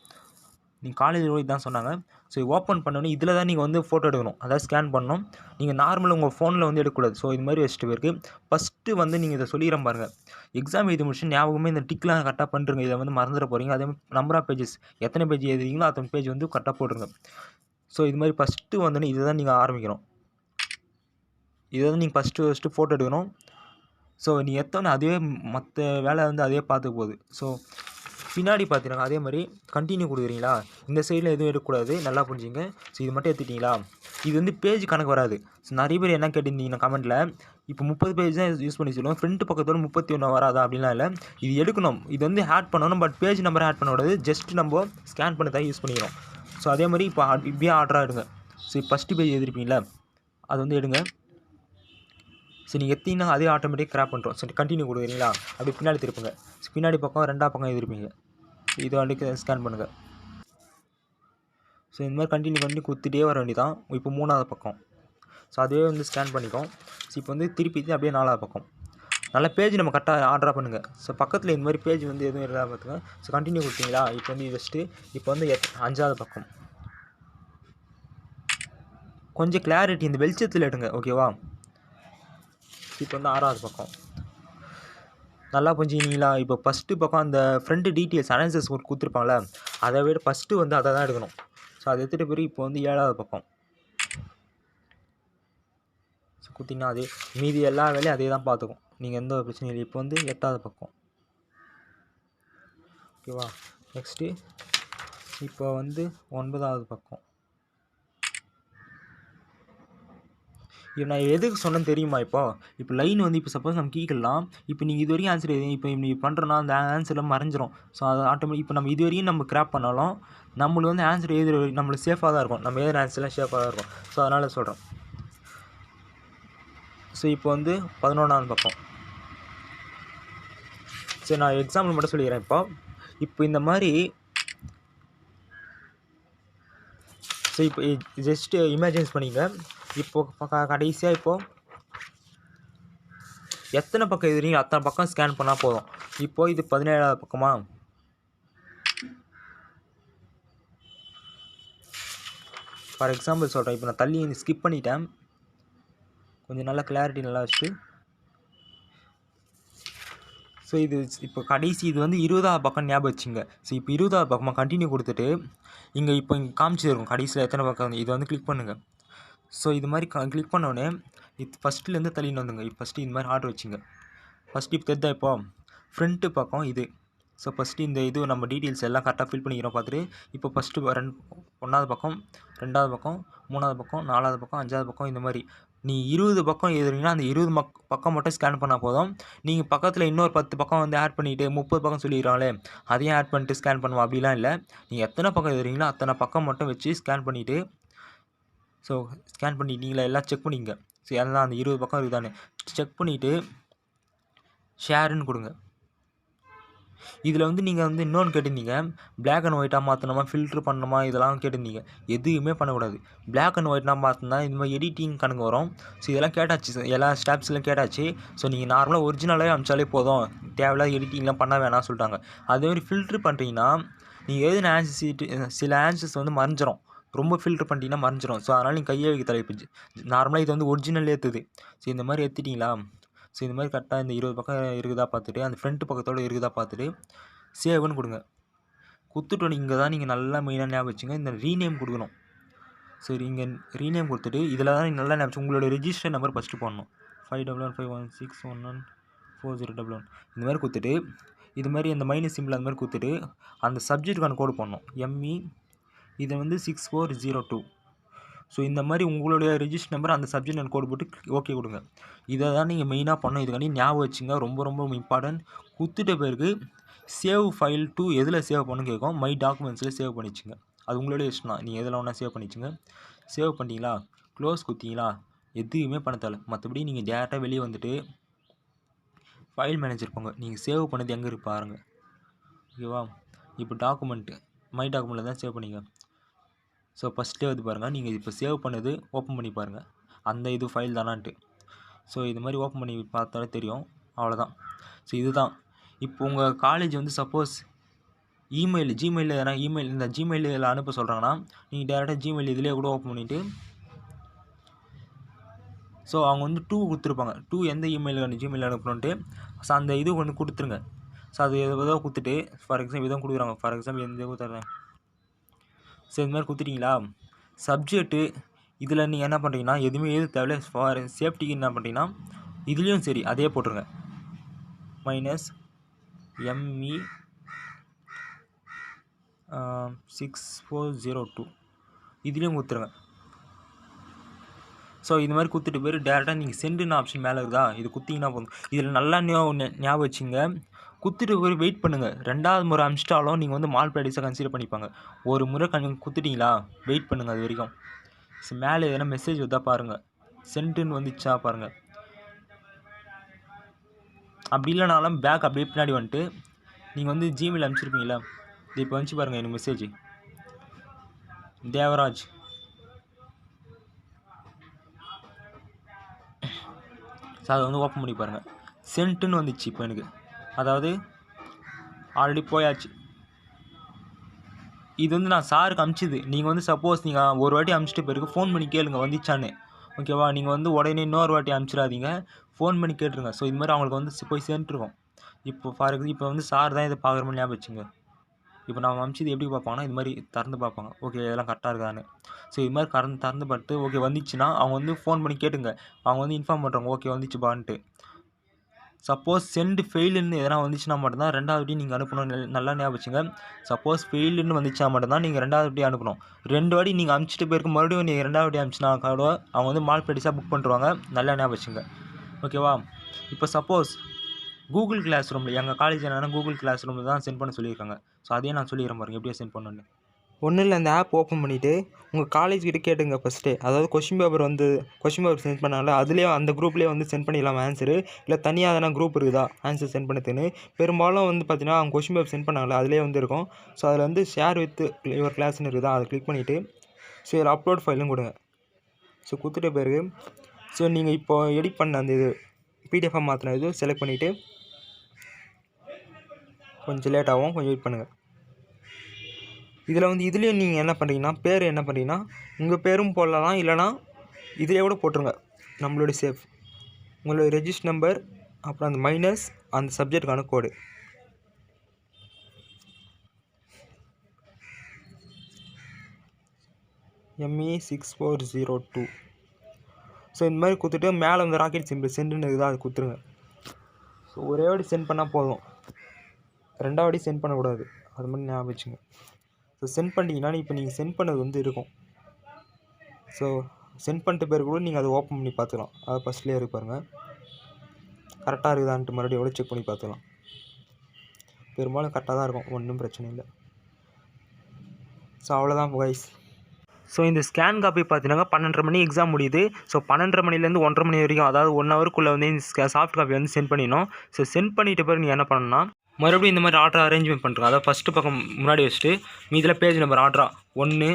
Speaker 1: நீங்கள் காலேஜில் கூட இதுதான் சொன்னாங்க. ஸோ ஓப்பன் பண்ணோன்னே இதில் தான் நீங்கள் வந்து ஃபோட்டோ எடுக்கணும், அதாவது ஸ்கேன் பண்ணணும். நீங்கள் நார்மலாக உங்கள் ஃபோனில் வந்து எடுக்கக்கூடாது. ஸோ இது மாதிரி வச்சுட்டு போயிருக்கு. ஃபஸ்ட்டு வந்து நீங்கள் இதை சொல்லிடுறேன் பாருங்கள், எக்ஸாம் எழுதி முடிச்சு ஞாபகமே இந்த டிக்லாம் கரெக்டாக பண்ணுறங்க. இதை வந்து மறந்துட போகிறீங்க. அதே மாதிரி நம்பர் ஆஃப் பேஜஸ் எத்தனை பேஜ் எழுதுறீங்களோ அத்தனை பேஜ் வந்து கரெக்டாக போட்டுருங்க. ஸோ இது மாதிரி ஃபஸ்ட்டு வந்தோடனே இதை தான் நீங்கள் ஆரம்பிக்கணும். இதை வந்து நீங்கள் ஃபஸ்ட்டு ஃபோட்டோ எடுக்கணும். ஸோ நீ எத்தனை அதே மற்ற வேலை வந்து அதே பார்த்துக்க போகுது. ஸோ பின்னாடி பார்த்தீங்கன்னா அதே மாதிரி கண்டினியூ கொடுக்குறீங்களா, இந்த சைடில் எதுவும் எடுக்கக்கூடாது, நல்லா புரிஞ்சுங்க. ஸோ இது மட்டும் எடுத்துட்டிங்களா, இது வந்து பேஜ் கணக்கு வராது. ஸோ நிறைய பேர் என்ன கேட்டிருந்தீங்கன்னா கமெண்ட்டில், இப்போ 30 பேஜ் தான் யூஸ் பண்ணி சொல்லுவோம், ஃப்ரண்ட் பக்கத்தோட 31 வராதா அப்படிலாம் இல்லை. இது எடுக்கணும், இது வந்து ஆட் பண்ணணும், பட் பேஜ் நம்பரை ஆட் பண்ண கூடாது, ஜஸ்ட் நம்ம ஸ்கேன் பண்ணி தான் யூஸ் பண்ணிக்கிறோம். ஸோ அதே மாதிரி இப்போ இப்படியே ஆர்டராக எடுங்க. ஸோ ஃபஸ்ட்டு பேஜ் எழுதிருப்பீங்களா, அது வந்து எடுங்க. ஸோ நீங்கள் எத்திங்கன்னா அதே ஆட்டோமேட்டிக் கிராப் பண்ணுறோம். ஸோ கண்டினியூ கொடுக்குறீங்களா, அப்படி பின்னாடி திருப்புங்க. ஸோ பின்னாடி பக்கம் 2ஆம் பக்கம் எழுதிருப்பீங்க, இதை வந்து ஸ்கேன் பண்ணுங்கள். ஸோ இந்த மாதிரி கண்டினியூ கொடுத்துட்டே வர வேண்டியதான். இப்போ 3ஆவது பக்கம், ஸோ அதுவே வந்து ஸ்கேன் பண்ணிக்கும். ஸோ இப்போ வந்து திருப்பி அப்படியே 4ஆவது பக்கம். நல்ல பேஜ் நம்ம கரெக்டாக ஆர்டராக பண்ணுங்கள். ஸோ பக்கத்தில் இந்த மாதிரி பேஜ் வந்து எதுவும் இல்லாமல் பார்த்துங்க. ஸோ கண்டினியூ கொடுத்தீங்களா, இப்போ வந்து ஜஸ்ட்டு இப்போ வந்து 5ஆவது பக்கம். கொஞ்சம் கிளாரிட்டி இந்த வெளிச்சத்தில் எடுங்க, ஓகேவா. இப்போ வந்து 6ஆவது பக்கம். நல்லா புரிஞ்சுக்கிங்களா. இப்போ ஃபஸ்ட்டு பக்கம் அந்த ஃப்ரண்ட் டீட்டெயில்ஸ் அனாலிசிஸ் கொடுத்துருப்பாங்களே, அதை விட ஃபஸ்ட்டு வந்து அதை தான் எடுக்கணும். ஸோ அதை எடுத்துகிட்ட பிறகு இப்போ வந்து 7ஆவது பக்கம். ஸோ கொடுத்தீங்கன்னா அதே மீதி எல்லா வேலையும் அதே தான் பார்த்துக்கும், நீங்கள் எந்த ஒரு பிரச்சனையும் இல்லை. இப்போ வந்து 8ஆவது பக்கம், ஓகேவா. நெக்ஸ்ட்டு இப்போ வந்து 9ஆவது பக்கம். இப்போ நான் எதுக்கு சொன்னேன்னு தெரியுமா. இப்போ லைன் வந்து இப்போ சப்போஸ் நம்ம கீக்கலாம், இப்போ நீங்கள் இது வரைக்கும் ஆன்சர் இப்போ நீ பண்ணுறோன்னா அந்த ஆன்சரில் மறைஞ்சிரும். ஸோ அது ஆட்டோமேட்டிக் இப்போ நம்ம இது வரையும் நம்ம கிராப் பண்ணாலும் நம்மளுக்கு வந்து ஆன்சர் எழுதுகிற நம்மளுக்கு சேஃபாக தான் இருக்கும், நம்ம எழுதுகிற ஆன்சர்லாம் சேஃபாக தான் இருக்கும். ஸோ அதனால் சொல்கிறேன். ஸோ இப்போ வந்து 11ஆவது பக்கம். சரி நான் எக்ஸாம்பிள் மட்டும் சொல்லிக்கிறேன். இப்போ இந்த மாதிரி ஸோ இப்போ ஜஸ்ட்டு இமேஜின்ஸ் பண்ணிங்க. இப்போது கடைசியாக இப்போது எத்தனை பக்கம் எழுதுறீங்க அத்தனை பக்கம் ஸ்கேன் பண்ணால் போதும். இப்போது இது 17ஆவது பக்கமா. ஃபார் எக்ஸாம்பிள் சொல்கிறேன், இப்போ நான் தள்ளி ஸ்கிப் பண்ணிட்டேன், கொஞ்சம் நல்லா கிளாரிட்டி நல்லா வச்சுட்டு. ஸோ இது இப்போ கடைசி இது வந்து 20ஆவது பக்கம் ஞாபகம் வச்சுங்க. ஸோ இப்போ 20ஆவது பக்கமாக கண்டினியூ கொடுத்துட்டு இங்கே காமிச்சிருக்கும் கடைசியில் எத்தனை பக்கம், இதை வந்து கிளிக் பண்ணுங்கள். ஸோ இது மாதிரி கிளிக் பண்ணோடனே இது ஃபஸ்ட்டுலேருந்து தள்ளின்னு வந்துங்க. இப்போ ஃபஸ்ட்டு இந்த மாதிரி ஆர்டர் வச்சுங்க. ஃபஸ்ட்டு இப்போ தெரிதா, இப்போ ஃப்ரண்ட்டு பக்கம் இது. ஸோ ஃபஸ்ட்டு இந்த இது நம்ம டீட்டெயில்ஸ் எல்லாம் கரெக்டாக ஃபில் பண்ணிக்கிறோம் பார்த்துட்டு. இப்போ ஃபஸ்ட்டு 1ஆவது பக்கம், 2ஆவது பக்கம், 3ஆவது பக்கம், 4ஆவது பக்கம், 5ஆவது பக்கம், இந்த மாதிரி நீ 20 பக்கம் எழுதுறீங்கன்னா அந்த 20 பக்கம் மட்டும் ஸ்கேன் பண்ணால் போதும். நீங்கள் பக்கத்தில் இன்னொரு 10 பக்கம் வந்து ஆட் பண்ணிவிட்டு 30 பக்கம் சொல்லிடுறாங்களே, அதையும் ஆட் பண்ணிட்டு ஸ்கேன் பண்ணுவோம், அப்படிலாம் இல்லை. நீங்கள் எத்தனை பக்கம் எழுதுறீங்களோ அத்தனை பக்கம் மட்டும் வச்சு ஸ்கேன் பண்ணிவிட்டு, ஸோ ஸ்கேன் பண்ணிட்டீங்களா எல்லாம் செக் பண்ணிங்க. ஸோ எல்லாம் அந்த 20 பக்கம் இருக்குதானே செக் பண்ணிவிட்டு ஷேருன்னு கொடுங்க. இதில் வந்து நீங்கள் வந்து இன்னொன்று கேட்டிருந்தீங்க, பிளாக் அண்ட் ஒயிட்டாக மாற்றணுமா, ஃபில்ட்ரு பண்ணணுமா, இதெல்லாம் கேட்டிருந்தீங்க. எதுவுமே பண்ணக்கூடாது. பிளாக் அண்ட் ஒயிட்னால் மாற்றினா இந்த மாதிரி எடிட்டிங் கணக்கு வரும். ஸோ இதெல்லாம் கேட்டாச்சு, எல்லா ஸ்டாப்ஸ்லாம் கேட்டாச்சு. ஸோ நீங்கள் நார்மலாக ஒரிஜினலாகவே அமிச்சாலே போதும், தேவையில்லாத எடிட்டிங்லாம் பண்ண வேணாம்னு சொல்லிட்டாங்க. அதேமாதிரி ஃபில்ட்ரு பண்ணுறீங்கன்னா நீங்கள் எழுதின ஆன்சர் சீட்டு சில ஆன்சர்ஸ் வந்து மறைஞ்சிரும், ரொம்ப ஃபில்ட்ரு பண்ணிட்டீங்கன்னா மறைஞ்சிரும். ஸோ அதனால் நீங்கள் கையே வைக்க தலைப்பிச்சு. நார்மலாக இது வந்து ஒரிஜினல் ஏற்றுது. ஸோ இந்த மாதிரி ஏற்றிட்டிங்களா. ஸோ இந்த மாதிரி கரெக்டாக இந்த 20 பக்கம் இருக்குதா பார்த்துட்டு, அந்த ஃப்ரண்ட் பக்கத்தோடு இருக்குதா பார்த்துட்டு சேவ்னு கொடுங்க. கொடுத்துட்டோம். இங்கே தான் நீங்கள் நல்லா மெயினாக ஞாபகம் வச்சுங்க, இந்த ரீநேம் கொடுக்கணும். சரி இங்கே ரீநேம் கொடுத்துட்டு இதில் தான் நீங்கள் நல்லா ஞாபகம் உங்களோட ரெஜிஸ்டர் நம்பர் ஃபஸ்ட்டு போடணும். 511516114011 இந்த மாதிரி கொடுத்துட்டு, இது மாதிரி அந்த மைனஸ் சிம்பிள் அந்த மாதிரி கொடுத்துட்டு அந்த சப்ஜெக்ட்டுக்கான கோடு போடணும், எம்இ இதை வந்து 6402. ஸோ இந்த மாதிரி உங்களுடைய ரெஜிஸ்டர் நம்பர் அந்த சப்ஜெக்ட் நான் கோடு போட்டு ஓகே கொடுங்க. இதை தான் நீங்கள் மெயினாக பண்ணணும். இதுக்காண்டி ஞாபகம் வச்சுங்க, ரொம்ப ரொம்ப இம்பார்ட்டன்ட். கொடுத்துட்ட பிறகு சேவ் ஃபைல் டு எதில் சேவ் பண்ணணும்னு கேட்கும், மை டாக்குமெண்ட்ஸில் சேவ் பண்ணிச்சுங்க. அது உங்களுடைய இஷ்டம் தான், நீங்கள் எதில் ஒன்றா சேவ் பண்ணிச்சுங்க. சேவ் பண்ணிட்டீங்களா, க்ளோஸ் கொடுத்தீங்களா, எதுவுமே பண்ண தேவை. மற்றபடி நீங்கள் டேரெக்டாக வெளியே வந்துட்டு ஃபைல் மேனேஜர் போங்க. நீங்கள் சேவ் பண்ணது எங்கே இருக்கு பாருங்கள், ஓகேவா. இப்போ டாக்குமெண்ட்டு மை டாக்குமெண்ட்டில் தான் சேவ் பண்ணிங்க. ஸோ ஃபஸ்ட்டே வந்து பாருங்கள், நீங்கள் இப்போ சேவ் பண்ணது ஓப்பன் பண்ணி பாருங்கள், அந்த இது ஃபைல் தானான்ட்டு. ஸோ இது மாதிரி ஓப்பன் பண்ணி பார்த்தாலே தெரியும், அவ்வளோதான். ஸோ இதுதான். இப்போ உங்கள் காலேஜ் வந்து சப்போஸ் ஜிமெயிலில் எதனா இந்த ஜிமெயிலில் அனுப்ப சொல்கிறாங்கன்னா நீங்கள் டேரெக்டாக ஜிமெயில் இதிலே கூட ஓப்பன் பண்ணிவிட்டு, ஸோ அவங்க வந்து 2 கொடுத்துருப்பாங்க, 2 எந்த ஜிமெயில் அனுப்பணுன்ட்டு. ஸோ அந்த இது வந்து கொடுத்துருங்க. ஸோ அது ஏதோ கொடுத்துட்டு, ஃபார் எக்ஸாம்பிள் இதான் கொடுக்குறாங்க, ஃபார் எக்ஸாம்பிள் எந்த கொடுத்துட்றேன். ஸோ இந்த மாதிரி கொடுத்துட்டிங்களா, சப்ஜெக்ட்டு இதில் நீங்கள் என்ன பண்ணுறீங்கன்னா எதுவுமே எழுத தேவையில்ல. ஃபார் சேஃப்டிக்கு என்ன பண்ணுறீங்கன்னா இதுலேயும் சரி அதே போட்டுருங்க, -ME 6402 இதுலேயும் கொடுத்துருங்க. ஸோ இது மாதிரி குத்துட்டு போய் டேரெக்டாக நீங்கள் சென்டுன்னு ஆப்ஷன் மேலே இருக்குதா, இது குத்திங்கன்னா போதும். இதில் நல்லா ஞாபகம் வச்சுங்க, குத்துட்டு போய் வெயிட் பண்ணுங்கள். 2வது முறை அனுப்பிச்சிட்டாலும் நீங்கள் வந்து மால் ப்ராக்டிஸாக கன்சிடர் பண்ணிப்பாங்க. ஒரு முறை குத்துட்டிங்களா வெயிட் பண்ணுங்கள் அது வரைக்கும். ஸோ மேலே எதனா மெசேஜ் வந்தால் பாருங்கள், சென்டுன்னு வந்துச்சா பாருங்கள். அப்படி இல்லைனாலும் பேக் அப்படியே பின்னாடி வந்துட்டு நீங்கள் வந்து ஜிமெயில் அனுப்பிச்சிருப்பீங்களா, இது இப்போ வந்துச்சு பாருங்கள் எனக்கு மெசேஜ், தேவராஜ். ஸோ அதை வந்து ஓப்பன் பண்ணி பாருங்கள், சென்ட்டுன்னு வந்துச்சு இப்போ எனக்கு. அதாவது ஆல்ரெடி போயாச்சு. இது வந்து நான் சாருக்கு அனுப்பிச்சிது. நீங்கள் வந்து சப்போஸ் நீங்கள் ஒரு வாட்டி அனுப்பிச்சிட்டு பிறகு ஃபோன் பண்ணி கேளுங்க வந்துச்சான்னு, ஓகேவா. நீங்கள் வந்து உடனே இன்னொரு வாட்டி அனுப்பிச்சிடாதீங்க, ஃபோன் பண்ணி கேட்டுருங்க. ஸோ இது மாதிரி அவங்களுக்கு வந்து போய் சேர்ந்துருக்கும். இப்போ ஃபார் எக்ஸாம்பிள் இப்போ வந்து சார் தான் இதை பார்க்குற மாதிரி ஞாபகம் வச்சுங்க. இப்போ நான் அனுப்பிச்சது எப்படி பார்ப்பாங்கன்னா, இது மாதிரி திறந்து பார்ப்பாங்க, ஓகே இதெல்லாம் கரெக்டாக இருக்கான்னு. ஸோ இது மாதிரி திறந்து பார்த்து ஓகே வந்துச்சுன்னா அவங்க வந்து ஃபோன் பண்ணி கேட்டுங்க. அவங்க வந்து இன்ஃபார்ம் பண்ணுறாங்க ஓகே வந்துச்சுப்பான்ட்டு. சப்போஸ் சென்ட் ஃபெயிலுன்னு எதனா வந்துச்சுன்னா மட்டும்தான் 2வது வாட்டி நீங்கள் அனுப்பணும். நல்லா ஞாபகம் வச்சுங்க. சப்போஸ் ஃபெயிலுன்னு வந்துச்சா மட்டும்தான் நீங்கள் 2வது வாட்டி அனுப்பணும். 2 வாட்டி நீங்கள் அனுப்பிச்சிட்டு போயிருக்க மறுபடியும் நீங்கள் 2வது வாட்டி அனுப்பிச்சினா கூட அவங்க வந்து மால் ப்ராக்டிஸாக புக் பண்ணுறாங்க. நல்லா ஞாபகம் வச்சுங்க, ஓகேவா. இப்போ சப்போஸ் கூகுள் கிளாஸ் ரூமில் எங்கள் காலேஜ் என்னென்னா கூகுள் கிளாஸ் ரூமில் தான் சென்ட் பண்ண சொல்லியிருக்காங்க. ஸோ அதையே நான் சொல்லிடுறேன் பாருங்கள் எப்படியா சென்ட் பண்ணணுன்னு. ஒன்றும் இல்லை, அந்த ஆப் ஓப்பன் பண்ணிவிட்டு உங்கள் காலேஜ் கிட்ட கேட்டுங்க ஃபஸ்ட்டே. அதாவது கொஷின் பேப்பர் சென்ட் பண்ணால அதுலேயே அந்த குரூப்லேயே வந்து சென்ட் பண்ணிடலாம் ஆன்சரு. இல்லை தனியாக எதனா குரூப் இருக்குதா ஆன்சர் சென்ட் பண்ணதுன்னு. பெரும்பாலும் வந்து பார்த்தீங்கன்னா அவங்க கொஷின் பேப்பர் சென்ட் பண்ணாங்களே அதிலே வந்து இருக்கும். ஸோ அதில் வந்து ஷேர் வித் யுவர் கிளாஸ்ன்னு இருக்குதா, அதை கிளிக் பண்ணிவிட்டு ஸோ இதில் அப்லோட் ஃபைலும் கொடுங்க. ஸோ கொடுத்துட்ட பிறகு ஸோ நீங்கள் இப்போ எடிட் பண்ண அந்த இது பிடிஎஃபாக மாற்றின இது செலக்ட் பண்ணிவிட்டு கொஞ்சம் லேட் ஆகும், கொஞ்சம் வெயிட் பண்ணுங்கள். இதில் வந்து இதுலேயும் நீங்கள் என்ன பண்ணுறீங்கன்னா பேர் என்ன பண்ணுறீங்கன்னா உங்கள் பேரும் போடலாம், இல்லைனா இதிலே கூட போட்டுருங்க நம்மளுடைய சேஃப், உங்களுடைய ரெஜிஸ்டர் நம்பர், அப்புறம் அந்த மைனஸ் அந்த சப்ஜெக்டுக்கான கோடு. ME6402. ஸோ இந்த மாதிரி கொடுத்துட்டு மேலே வந்து ராக்கெட் சிம்பிள் சென்டுன்னு இருக்குதா அது கொடுத்துருங்க. ஸோ ஒரே வாட்டி சென்ட் பண்ணால் போதும், 2வது வாட்டி சென்ட் பண்ணக்கூடாது, அது மாதிரி ஞாபகம் வச்சுங்க. ஸோ சென்ட் பண்ணிட்டீங்கன்னா இப்போ நீங்கள் சென்ட் பண்ணது வந்து இருக்கும். ஸோ சென்ட் பண்ணிட்ட பேர் கூட நீங்கள் அதை ஓப்பன் பண்ணி பார்த்துக்கலாம். அதை ஃபஸ்ட்லேயே இருக்கு பாருங்கள், கரெக்டாக இருக்குதான்ட்டு மறுபடியும் எவ்வளோ செக் பண்ணி பார்த்துக்கலாம். பெரும்பாலும் கரெக்டாக தான் இருக்கும், ஒன்றும் பிரச்சனை இல்லை. ஸோ அவ்வளோதான் கைஸ். ஸோ இந்த ஸ்கேன் காப்பி பார்த்தீங்கன்னா 12:30 மணி எக்ஸாம் முடியுது. ஸோ 12:30 மணிலேருந்து 1:30 மணி வரைக்கும், அதாவது 1 ஹவருக்குள்ளே வந்து இந்த சாஃப்ட் காப்பி வந்து சென்ட் பண்ணிடணும். ஸோ சென்ட் பண்ணிட்ட பிறகு நீங்கள் என்ன பண்ணணும்னா மறுபடியும் இந்த மாதிரி ஆர்டர் அரேஞ்ச்மெண்ட் பண்ணுறோம். அதாவது ஃபஸ்ட்டு பக்கம் முன்னாடி வச்சுட்டு மீதில் பேஜ் நம்பர் ஆர்டரா 1,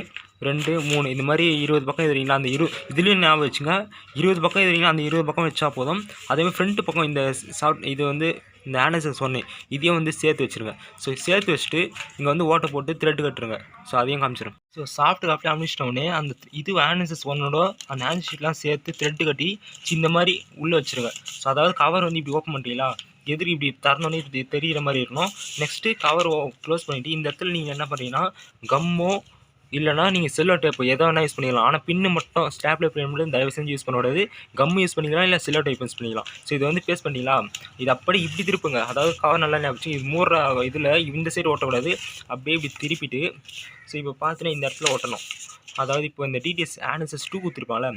Speaker 1: 2, 3 இந்த மாதிரி 20 பக்கம் எழுதுறீங்களா, அந்த இதுலேயும் ஞாபகம் வச்சுங்க. 20 பக்கம் எழுதுறீங்களா, அந்த 20 பக்கம் வச்சா போதும். அதேமாதிரி ஃப்ரண்ட்டு பக்கம் இந்த இது வந்து இந்த ஆன்சர் சொன்னேன் இதையும் வந்து சேர்த்து வச்சுருங்க. ஸோ சேர்த்து வச்சுட்டு இங்கே வந்து ஓட்டை போட்டு த்ரெட் கட்டுருங்க. ஸோ அதையும் காமிச்சிடும். ஸோ சாஃப்ட் காப்பி அனுப்பிச்சிட்டோடனே அந்த இது ஆன்சர்ஸ் ஒன்னோட அந்த ஆன்சர் ஷீட்லாம் சேர்த்து த்ரெட்டு கட்டி இந்த மாதிரி உள்ளே வச்சுருங்க. ஸோ அதாவது கவர் வந்து இப்படி ஓப்பன் பண்ணிட்டீங்களா, எதிரி இப்படி தரணுன்னே இப்படி தெரிகிற மாதிரி இருக்கணும். நெக்ஸ்ட்டு கவர் க்ளோஸ் பண்ணிவிட்டு இந்த இடத்துல நீங்கள் என்ன பண்ணுறீங்கன்னா கம்மோ இல்லைனா நீங்கள் செல்லோ டேப்பு எதோ வேணால் யூஸ் பண்ணிக்கலாம். ஆனால் பின்னு மட்டும் ஸ்டாப்லர் பின் மட்டும் தயவு செஞ்சு யூஸ் பண்ணக்கூடாது. கம்மு யூஸ் பண்ணிக்கலாம், இல்லை செல்லோ டேப் யூஸ் பண்ணிக்கலாம். ஸோ இதை வந்து பேஸ்ட் பண்ணிங்களா, இது அப்படி இப்படி திருப்புங்க. அதாவது கவர் நல்லா ஞாபகம், இது மூடுற இதில் இந்த சைடு ஓட்டக்கூடாது, அப்படியே இப்படி திருப்பிட்டு ஸோ இப்போ பார்த்தீங்கன்னா இந்த இடத்துல ஓட்டணும். அதாவது இப்போ இந்த டிடிஎஸ் ஆன்சர்ஸ் 2 கொடுத்துருப்பாங்களே,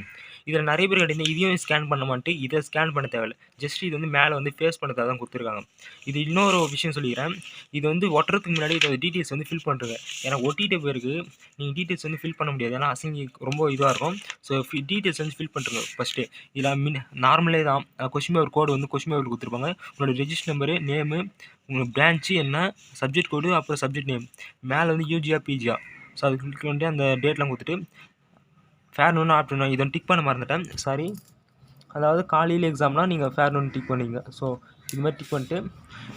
Speaker 1: இதில் நிறைய பேர் கேட்டீங்க இதையும் ஸ்கேன் பண்ண மாட்டு, இதை ஸ்கேன் பண்ண தேவையில்லை. ஜஸ்ட் இது வந்து மேலே வந்து ஃபேஸ் பண்ணதாக தான் கொடுத்துருக்காங்க. இது இன்னொரு விஷயம் சொல்லிக்கிறேன், இது வந்து ஒட்டுறதுக்கு முன்னாடி இதை டீட்டெயில்ஸ் வந்து ஃபில் பண்ணுறங்க. ஏன்னா ஒட்டிகிட்ட பேருக்கு நீங்கள் டீட்டெயில்ஸ் வந்து ஃபில் பண்ண முடியாது, ஏன்னா அசிங்கி ரொம்ப இதுவாக இருக்கும். ஸோ டீட்டெயில்ஸ் வந்து ஃபில் பண்ணுறங்க ஃபஸ்ட்டு. இதில் நார்மலே தான் கொஸ்டின் பேப்பர் கோடு வந்து கொஸ்டின் பேப்பர் கொடுத்துருப்பாங்க. உங்களோட ரெஜிஸ்டர் நம்பரு, நேமு, உங்களுக்கு பிரான்ச்சு என்ன, சப்ஜெக்ட் கோடு, அப்புறம் சப்ஜெக்ட் நேம், மேலே வந்து யூஜியா பிஜியா. ஸோ அது கிளிக் பண்ணிட்டு அந்த டேட்லாம் கொடுத்துட்டு ஃபேர்நூன் ஆஃப்டர்நூன் இதை டிக் பண்ண மறந்துட்டேன், சாரி. அதாவது காலையில் எக்ஸாம்னால் நீங்கள் ஃபேர்நூன் டிக் பண்ணிங்க. ஸோ இது மாதிரி டிக் பண்ணிட்டு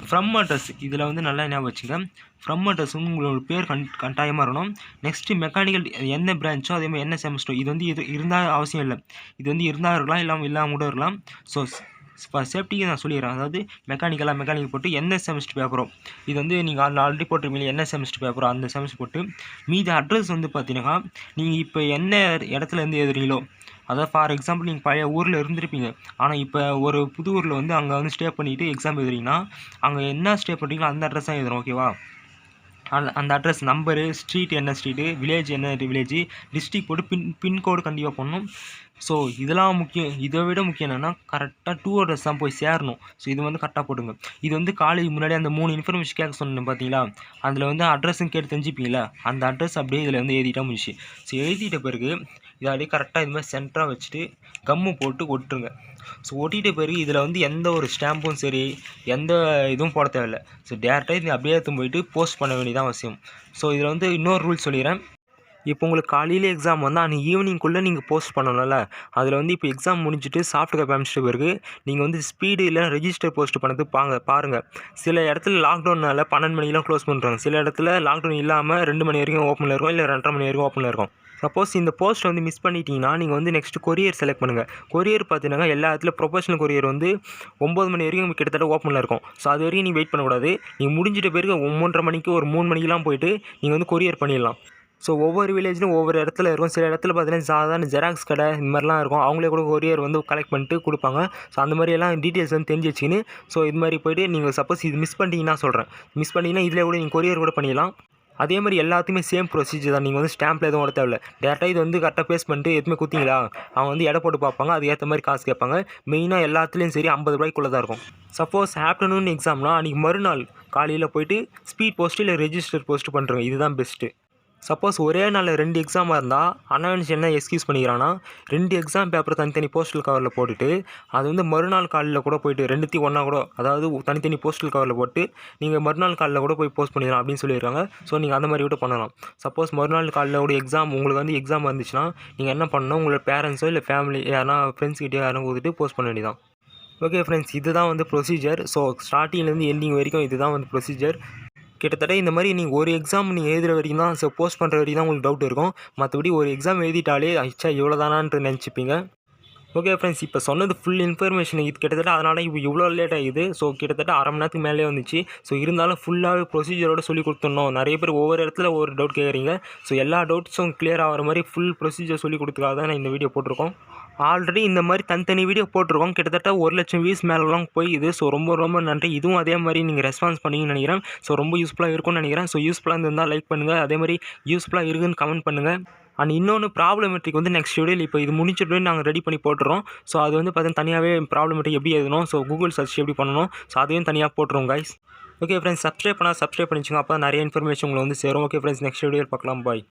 Speaker 1: ஃப்ரம் அட்ரஸ் இதில் வந்து நல்லா ஞாபகம் வச்சுங்க. ஃப்ரம் அட்ரஸ் வந்து உங்களோட பேர் கட்டாயமாக இருக்கணும். நெக்ஸ்ட்டு மெக்கானிக்கல் என்ன பிரான்ச்சோ அதேமாதிரி என்ன செமஸ்டரோ இது வந்து இருந்தால் அவசியம் இல்லை. இது வந்து இருந்தால் இருக்கலாம், இல்லாமல் கூட இருக்கலாம். ஸோ சேஃப்டிக்கு நான் சொல்லிடுறேன். அதாவது மெக்கானிக்கல் போட்டு என்ன செமஸ்டர் பேப்பரோ இது வந்து நீங்கள் ஆல்ரெடி போட்டிருப்பீங்க, என்ன செமஸ்டர் பேப்பரோ அந்த செமஸ்டர் போட்டு மீதி அட்ரஸ் வந்து பார்த்தீங்கன்னா நீங்கள் இப்போ என்ன இடத்துலேருந்து எழுதுறீங்களோ, அதாவது ஃபார் எக்ஸாம்பிள் நீங்கள் பழைய ஊரில் இருந்திருப்பீங்க, ஆனால் இப்போ ஒரு புது ஊரில் வந்து அங்கே வந்து ஸ்டே பண்ணிவிட்டு எக்ஸாம் எழுதுறீங்கன்னா அங்கே என்ன ஸ்டே பண்ணுறீங்களோ அந்த அட்ரஸ் தான் எழுதுறோம், ஓகேவா. அந்த அட்ரஸ் நம்பரு, ஸ்ட்ரீட் என்ன ஸ்ட்ரீட்டு, வில்லேஜ் என்ன வில்லேஜ், டிஸ்ட்ரிக் போட்டு பின்கோடு கண்டிப்பாக போடணும். ஸோ இதெல்லாம் முக்கியம். இதை விட முக்கியம் என்னென்னா கரெக்டாக 2 அட்ரஸ் தான் போய் சேரணும். ஸோ இது வந்து கரெக்டாக போட்டுங்க. இது வந்து காலேஜ் முன்னாடி அந்த 3 இன்ஃபர்மேஷன் கேட்க சொன்னேன் பார்த்தீங்களா, அதில் வந்து அட்ரஸும் கேட்டு தெரிஞ்சுப்பீங்களா, அந்த அட்ரஸ் அப்படியே இதில் வந்து எழுதிட்டா முடிச்சு. ஸோ எழுதிட்ட பிறகு இதை அப்படியே கரெக்டாக இது மாதிரி சென்டராக வச்சுட்டு கம்மு போட்டு ஒட்டுருங்க. ஸோ ஒட்டிட்ட பிறகு இதில் வந்து எந்த ஒரு ஸ்டாம்பும் சரி எந்த இதுவும் போட தேவையில்லை. ஸோ டேரெக்டாக இது அப்படியே எடுத்து போயிட்டு போஸ்ட் பண்ண வேண்டியதான் அவசியம். ஸோ இதில் வந்து இன்னொரு ரூல் சொல்லிடுறேன். இப்போ உங்களுக்கு காலையில் எக்ஸாம் வந்தால் அன்றைக்கி ஈவினிங்குள்ளே நீங்கள் போஸ்ட் பண்ணணும்ல, அதில் வந்து இப்போ எக்ஸாம் முடிஞ்சுட்டு சாஃப்ட் காப்பி அனுப்பிச்சிட்ட பிறகு நீங்கள் வந்து ஸ்பீடு இல்லை ரெஜிஸ்டர் போஸ்ட் பண்ணது பாருங்கள். சில இடத்துல லாக்டவுனால் 12 மணிக்கெலாம் க்ளோஸ் பண்ணுறாங்க. சில இடத்துல லாக்டவுன் இல்லாமல் 2 மணி வரைக்கும் ஓப்பனில் இருக்கும், இல்லை 2:30 மணி வரைக்கும் ஓப்பனில் இருக்கும். சப்போஸ் இந்த போஸ்ட் வந்து மிஸ் பண்ணிட்டீங்கன்னா நீங்கள் வந்து நெக்ஸ்ட்டு கொரியர் செலக்ட் பண்ணுங்கள். கொரியர் பார்த்தீங்கன்னா எல்லா இடத்துல ப்ரொஃபஷனல் கொரியர் வந்து 9 மணி வரைக்கும் கிட்டத்தட்ட ஓப்பனில் இருக்கும். ஸோ அது வரைக்கும் நீங்கள் வெயிட் பண்ணக்கூடாது. நீங்கள் முடிஞ்சிட்ட பிறகு 3:30 மணிக்கு ஒரு 3 மணிக்கெலாம் போயிட்டு நீங்கள் வந்து கொரியர் பண்ணிடலாம். ஸோ ஒவ்வொரு வில்லேஜ்லையும் ஒவ்வொரு இடத்துல இருக்கும். சில இடத்துல பார்த்தீங்கன்னா சாதாரண ஜெராக்ஸ் கடை இந்த மாதிரிலாம் இருக்கும். அவங்களே கூட கொரியர் வந்து கலெக்ட் பண்ணிட்டு கொடுப்பாங்க. ஸோ அந்த மாதிரியெல்லாம் டீட்டெயில்ஸ் வந்து தெரிஞ்சு வச்சுக்கின்னு ஸோ இது மாதிரி போய்ட்டு நீங்கள் சப்போஸ் இது மிஸ் பண்ணிட்டீங்கன்னா சொல்கிறேன், மிஸ் பண்ணிங்கன்னா இதில் கூட நீங்கள் கொரியர் கூட பண்ணிடலாம். அதே மாதிரி எல்லாத்துக்குமே சேம் ப்ரொசீஜர் தான். நீங்கள் வந்து ஸ்டாம்பில் எதுவும் ஓட தேவையில்ல. டேரெக்டாக இது வந்து கரெக்டாக பேஸ் பண்ணிட்டு எதுவுமே குத்திங்களா அவங்க வந்து எடை போட்டு பார்ப்பாங்க. அதுக்கு ஏற்ற மாதிரி காசு கேட்பாங்க. மெயினாக எல்லாத்துலேயும் சரி 50 ரூபாய்க்குள்ளே தான் இருக்கும். சப்போஸ் ஆஃப்டர்நூன் எக்ஸாம்னா அன்றைக்கி மறுநாள் காலையில் போய்ட்டு ஸ்பீட் போஸ்ட்டு இல்லை ரெஜிஸ்டர் போஸ்ட்டு பண்ணுறோங்க. இதுதான் பெஸ்ட்டு. சப்போஸ் ஒரே நாளில் 2 எக்ஸாமாக இருந்தால் அண்ணாவன்ஸ் என்ன எக்ஸ்கியூஸ் பண்ணிக்கிறான்னா 2 எக்ஸாம் பேப்பர் தனித்தனி போஸ்டல் கவரில் போட்டுட்டு அது வந்து மறுநாள் காலையில் கூட போய்ட்டு 2த்தையும் ஒன்றா கூட அதாவது தனித்தனி போஸ்டல் கவரில் போட்டு நீங்கள் மறுநாள் காலையில் கூட போய் போஸ்ட் பண்ணிடலாம் அப்படின்னு சொல்லியிருக்காங்க. ஸோ நீங்கள் அந்த மாதிரி கூட பண்ணலாம். சப்போஸ் மறுநாள் காலையில் கூட எக்ஸாம் உங்களுக்கு வந்து எக்ஸாம் வந்துச்சுன்னா நீங்கள் என்ன பண்ணணும், உங்களோட பேரண்ட்ஸோ இல்லை ஃபேமிலி யாரா ஃப்ரெண்ட்ஸ்கிட்டே யாரும் கொடுத்துட்டு போஸ்ட் பண்ண வேண்டியதான். ஓகே ஃப்ரெண்ட்ஸ், இதுதான் வந்து ப்ரொசீஜர். ஸோ ஸ்டார்டிங்லேருந்து எண்டிங் வரைக்கும் இதுதான் வந்து ப்ரொசீஜர். கிட்டத்தட்ட இந்த மாதிரி நீங்கள் ஒரு எக்ஸாம் நீங்கள் எழுதுகிற வரைக்கும் தான், ஸோ போஸ்ட் பண்ணுற வரைக்கும் தான் உங்களுக்கு டவுட் இருக்கும். மற்றபடி ஒரு எக்ஸாம் எழுதிட்டாலே அச்சா இவ்வளோ தானான்ட்டு நினச்சிப்பீங்க. ஓகே ஃப்ரெண்ட்ஸ், இப்போ சொன்னது ஃபுல் இன்ஃபர்மேஷன் இது கிட்டத்தட்ட அதனால் இப்போ இவ்வளோ லேட் ஆகிது. ஸோ கிட்டத்தட்ட அரை மணி நேரத்துக்கு மேலே வந்துச்சு. ஸோ இருந்தாலும் ஃபுல்லாகவே ப்ரொசீஜரோடு சொல்லி கொடுத்துடணும். நிறைய பேர் ஒவ்வொரு இடத்துல ஒவ்வொரு டவுட் கேட்குறீங்க. ஸோ எல்லா டவுட்ஸும் கிளியர் ஆகிற மாதிரி ஃபுல் ப்ரொசீஜர் சொல்லி கொடுத்துக்காக தான் நான் இந்த வீடியோ போட்டிருக்கோம். ஆல்ரெடி இந்த மாதிரி தனித்தனி வீடியோ போட்டிருக்கோம். கிட்டத்தட்ட 1,00,000 வியூஸ் மேலெலாம் போயிது. ஸோ ரொம்ப ரொம்ப நன்றி. இதுவும் அதே மாதிரி நீங்கள் ரெஸ்பான்ஸ் பண்ணிங்கன்னு நினைக்கிறேன். ஸோ ரொம்ப யூஸ்ஃபுல்லாக இருக்கும்னு நினைக்கிறேன். ஸோ யூஸ்ஃபுல்லாக இருந்தால் லைக் பண்ணுங்கள். அதே மாதிரி யூஸ்ஃபுல்லாக இருக்குன்னு கமெண்ட் பண்ணுங்கள். அண்ட் இன்னொன்று ப்ராப்ளமெட்ரிக் வந்து நெக்ஸ்ட் வீடியோவில் இப்போ இது முடிச்சுட்டு நாங்கள் ரெடி பண்ணி போட்டுறோம். ஸோ அது வந்து பார்த்தீங்கன்னா தனியாகவே ப்ராப்ளமெட்ரிக் எப்படி எழுதணும், ஸோ கூகுள் சர்ச் எப்படி பண்ணணும், ஸோ அதையும் தனியாக போட்டுருவோம் கைஸ். ஓகே ஃப்ரெண்ட்ஸ், சப்ஸ்கிரைப் பண்ணிச்சுங்க. அப்போ நிறைய இன்ஃபர்மேஷன் உங்களை வந்து சேரும். ஓகே ஃப்ரெண்ட்ஸ், நெக்ஸ்ட் வீடியோவில் பார்க்கலாம். பாய்.